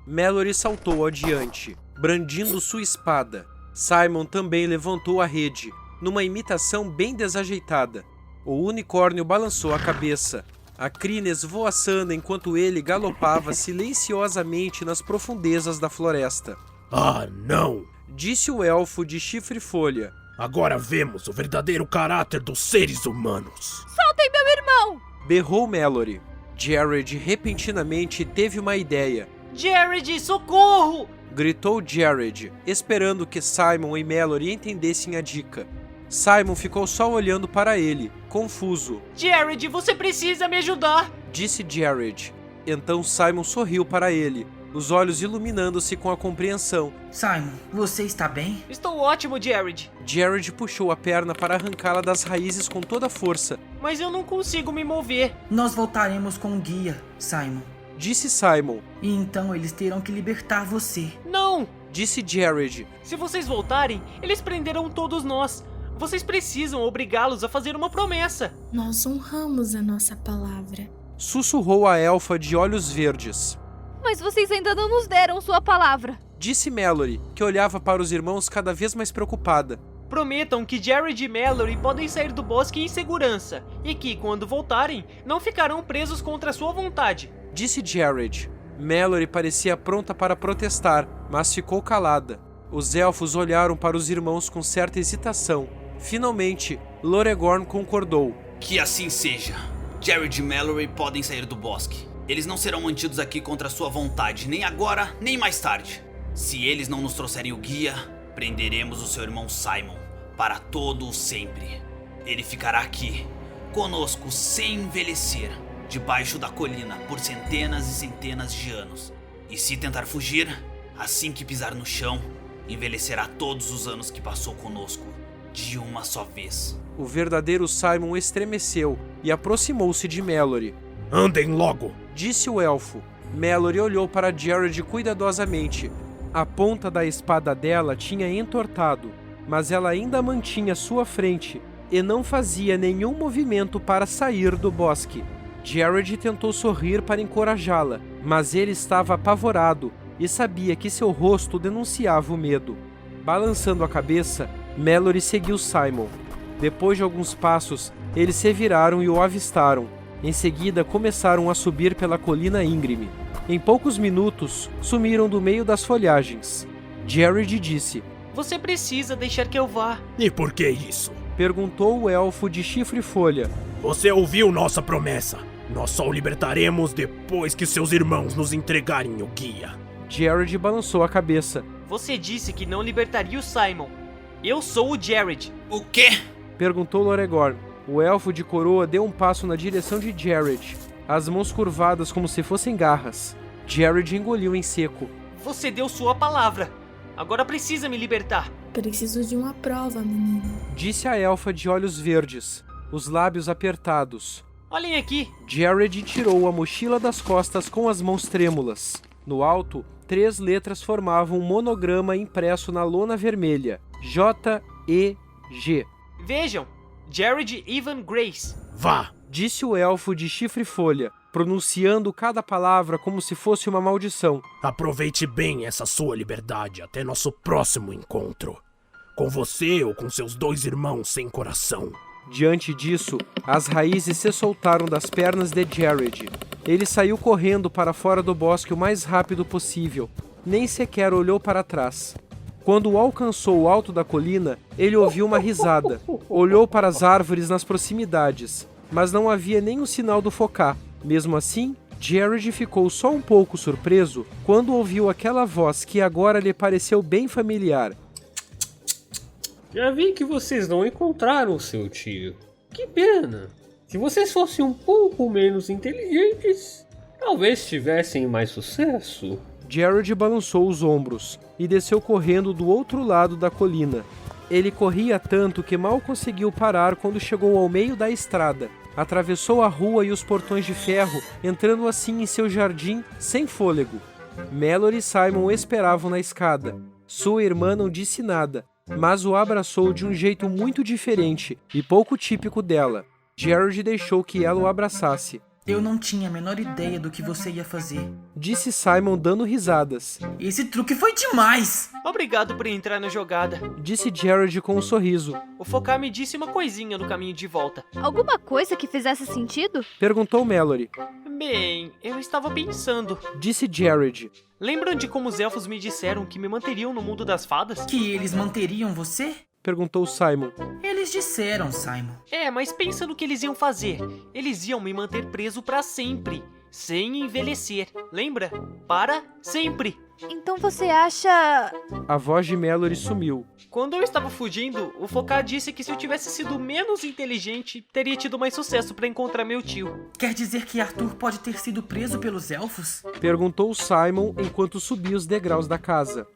Mallory saltou adiante, brandindo sua espada. Simon também levantou a rede, numa imitação bem desajeitada. O unicórnio balançou a cabeça, a crina esvoaçando enquanto ele galopava silenciosamente nas profundezas da floresta. Ah, não! Disse o elfo de chifre e folha. Agora vemos o verdadeiro caráter dos seres humanos. Soltem meu irmão! Berrou Mallory. Jared repentinamente teve uma ideia. Jared, socorro! Gritou Jared, esperando que Simon e Mallory entendessem a dica. Simon ficou só olhando para ele, confuso. Jared, você precisa me ajudar! Disse Jared. Então Simon sorriu para ele, os olhos iluminando-se com a compreensão. Simon, você está bem? Estou ótimo, Jared. Jared puxou a perna para arrancá-la das raízes com toda a força. Mas eu não consigo me mover. Nós voltaremos com o guia, Simon. Disse Simon. E então eles terão que libertar você. Não! Disse Jared. Se vocês voltarem, eles prenderão todos nós. Vocês precisam obrigá-los a fazer uma promessa. Nós honramos a nossa palavra. Sussurrou a elfa de olhos verdes. Mas vocês ainda não nos deram sua palavra. Disse Mallory, que olhava para os irmãos cada vez mais preocupada. Prometam que Jared e Mallory podem sair do bosque em segurança e que, quando voltarem, não ficarão presos contra sua vontade. Disse Jared. Mallory parecia pronta para protestar, mas ficou calada. Os elfos olharam para os irmãos com certa hesitação. Finalmente, Loregorn concordou. Que assim seja. Jared e Mallory podem sair do bosque. Eles não serão mantidos aqui contra sua vontade, nem agora, nem mais tarde. Se eles não nos trouxerem o guia, prenderemos o seu irmão Simon, para todo o sempre. Ele ficará aqui, conosco sem envelhecer, debaixo da colina por centenas e centenas de anos. E se tentar fugir, assim que pisar no chão, envelhecerá todos os anos que passou conosco, de uma só vez. O verdadeiro Simon estremeceu e aproximou-se de Mallory. Andem logo! Disse o elfo. Mallory olhou para Jared cuidadosamente. A ponta da espada dela tinha entortado, mas ela ainda mantinha sua frente e não fazia nenhum movimento para sair do bosque. Jared tentou sorrir para encorajá-la, mas ele estava apavorado e sabia que seu rosto denunciava o medo. Balançando a cabeça, Mallory seguiu Simon. Depois de alguns passos, eles se viraram e o avistaram. Em seguida, começaram a subir pela colina íngreme. Em poucos minutos, sumiram do meio das folhagens. Jared disse: Você precisa deixar que eu vá. E por que isso? Perguntou o elfo de chifre e folha. Você ouviu nossa promessa. Nós só o libertaremos depois que seus irmãos nos entregarem o guia. Jared balançou a cabeça. Você disse que não libertaria o Simon. Eu sou o Jared. O quê? Perguntou Loregorn. O elfo de coroa deu um passo na direção de Jared, as mãos curvadas como se fossem garras. Jared engoliu em seco. Você deu sua palavra. Agora precisa me libertar. Preciso de uma prova, menino. Disse a elfa de olhos verdes, os lábios apertados. Olhem aqui. Jared tirou a mochila das costas com as mãos trêmulas. No alto, 3 letras formavam um monograma impresso na lona vermelha. J-E-G. Vejam, Jared Evan Grace. Vá! Disse o elfo de chifre e folha, pronunciando cada palavra como se fosse uma maldição. Aproveite bem essa sua liberdade até nosso próximo encontro. Com você ou com seus 2 irmãos sem coração. Diante disso, as raízes se soltaram das pernas de Jared. Ele saiu correndo para fora do bosque o mais rápido possível. Nem sequer olhou para trás. Quando alcançou o alto da colina, ele ouviu uma risada. Olhou para as árvores nas proximidades, mas não havia nenhum sinal do focá. Mesmo assim, Jared ficou só um pouco surpreso quando ouviu aquela voz que agora lhe pareceu bem familiar. Já vi que vocês não encontraram seu tio. Que pena. Se vocês fossem um pouco menos inteligentes, talvez tivessem mais sucesso. Jared balançou os ombros e desceu correndo do outro lado da colina. Ele corria tanto que mal conseguiu parar quando chegou ao meio da estrada. Atravessou a rua e os portões de ferro, entrando assim em seu jardim sem fôlego. Mallory e Simon esperavam na escada. Sua irmã não disse nada, mas o abraçou de um jeito muito diferente e pouco típico dela. Jared deixou que ela o abraçasse. Eu não tinha a menor ideia do que você ia fazer, disse Simon dando risadas. Esse truque foi demais! Obrigado por entrar na jogada, disse Jared com um sorriso. O Focá me disse uma coisinha no caminho de volta. Alguma coisa que fizesse sentido? Perguntou Mallory. Bem, eu estava pensando, disse Jared. Lembram de como os elfos me disseram que me manteriam no mundo das fadas? Que eles manteriam você? Perguntou Simon. Eles disseram, Simon. Mas pensa no que eles iam fazer. Eles iam me manter preso pra sempre, sem envelhecer. Lembra? Para sempre. Então você acha... A voz de Mallory sumiu. Quando eu estava fugindo, o Focá disse que se eu tivesse sido menos inteligente, teria tido mais sucesso pra encontrar meu tio. Quer dizer que Arthur pode ter sido preso pelos elfos? Perguntou Simon enquanto subia os degraus da casa.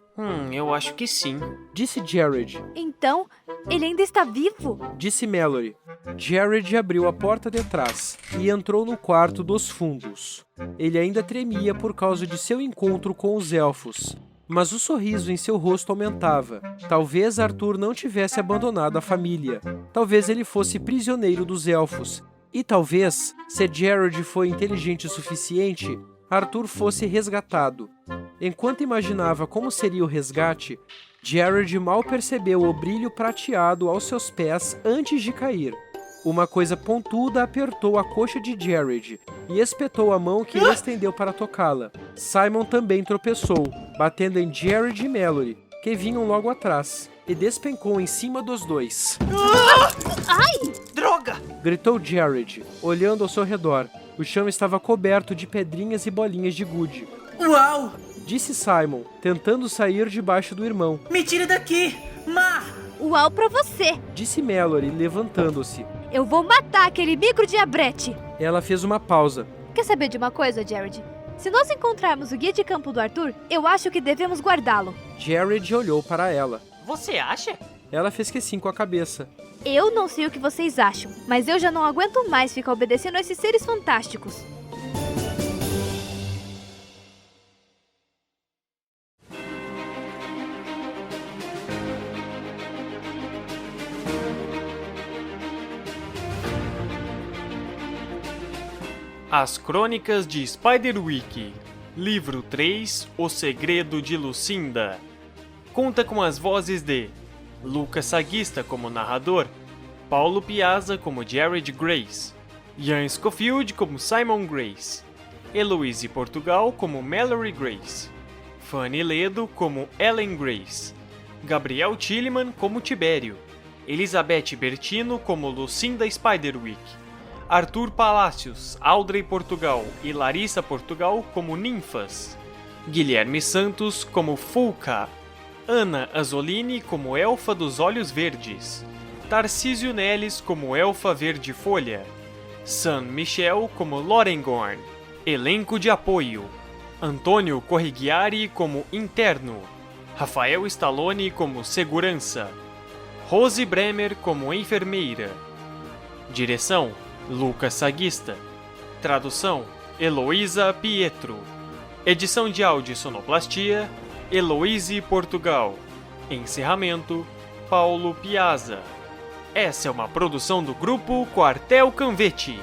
Eu acho que sim, disse Jared. Então, ele ainda está vivo? Disse Mallory. Jared abriu a porta de trás e entrou no quarto dos fundos. Ele ainda tremia por causa de seu encontro com os elfos, mas o sorriso em seu rosto aumentava. Talvez Arthur não tivesse abandonado a família. Talvez ele fosse prisioneiro dos elfos. E talvez, se Jared foi inteligente o suficiente, Arthur fosse resgatado. Enquanto imaginava como seria o resgate, Jared mal percebeu o brilho prateado aos seus pés antes de cair. Uma coisa pontuda apertou a coxa de Jared e espetou a mão que ele estendeu para tocá-la. Simon também tropeçou, batendo em Jared e Mallory, que vinham logo atrás, e despencou em cima dos dois. Ai! Droga! Gritou Jared, olhando ao seu redor. O chão estava coberto de pedrinhas e bolinhas de gude. Uau! Disse Simon, tentando sair debaixo do irmão. Me tire daqui! Ma! Uau pra você! Disse Mallory, levantando-se. Eu vou matar aquele micro-diabrete! Ela fez uma pausa. Quer saber de uma coisa, Jared? Se nós encontrarmos o guia de campo do Arthur, eu acho que devemos guardá-lo. Jared olhou para ela. Você acha? Ela fez que sim com a cabeça. Eu não sei o que vocês acham, mas eu já não aguento mais ficar obedecendo a esses seres fantásticos. As Crônicas de Spiderwick, Livro 3, O Segredo de Lucinda. Conta com as vozes de Lucas Saguista como narrador, Paulo Piazza como Jared Grace, Ian Scofield como Simon Grace, Heloise Portugal como Mallory Grace, Fanny Ledo como Ellen Grace, Gabriel Tilleman como Tibério, Elizabeth Bertino como Lucinda Spiderwick, Arthur Palacios, Audrey Portugal e Larissa Portugal como Ninfas, Guilherme Santos como Fulca, Ana Azzolini como Elfa dos Olhos Verdes, Tarcísio Neles como Elfa Verde Folha, Sam Michel como Lorengorn. Elenco de apoio: Antônio Corrighiari como Interno, Rafael Stallone como Segurança, Rose Bremer como Enfermeira. Direção: Lucas Saguista. Tradução: Heloísa Pietro. Edição de áudio e sonoplastia: Heloise Portugal. Encerramento: Paulo Piazza. Essa é uma produção do grupo Quartel Canvete.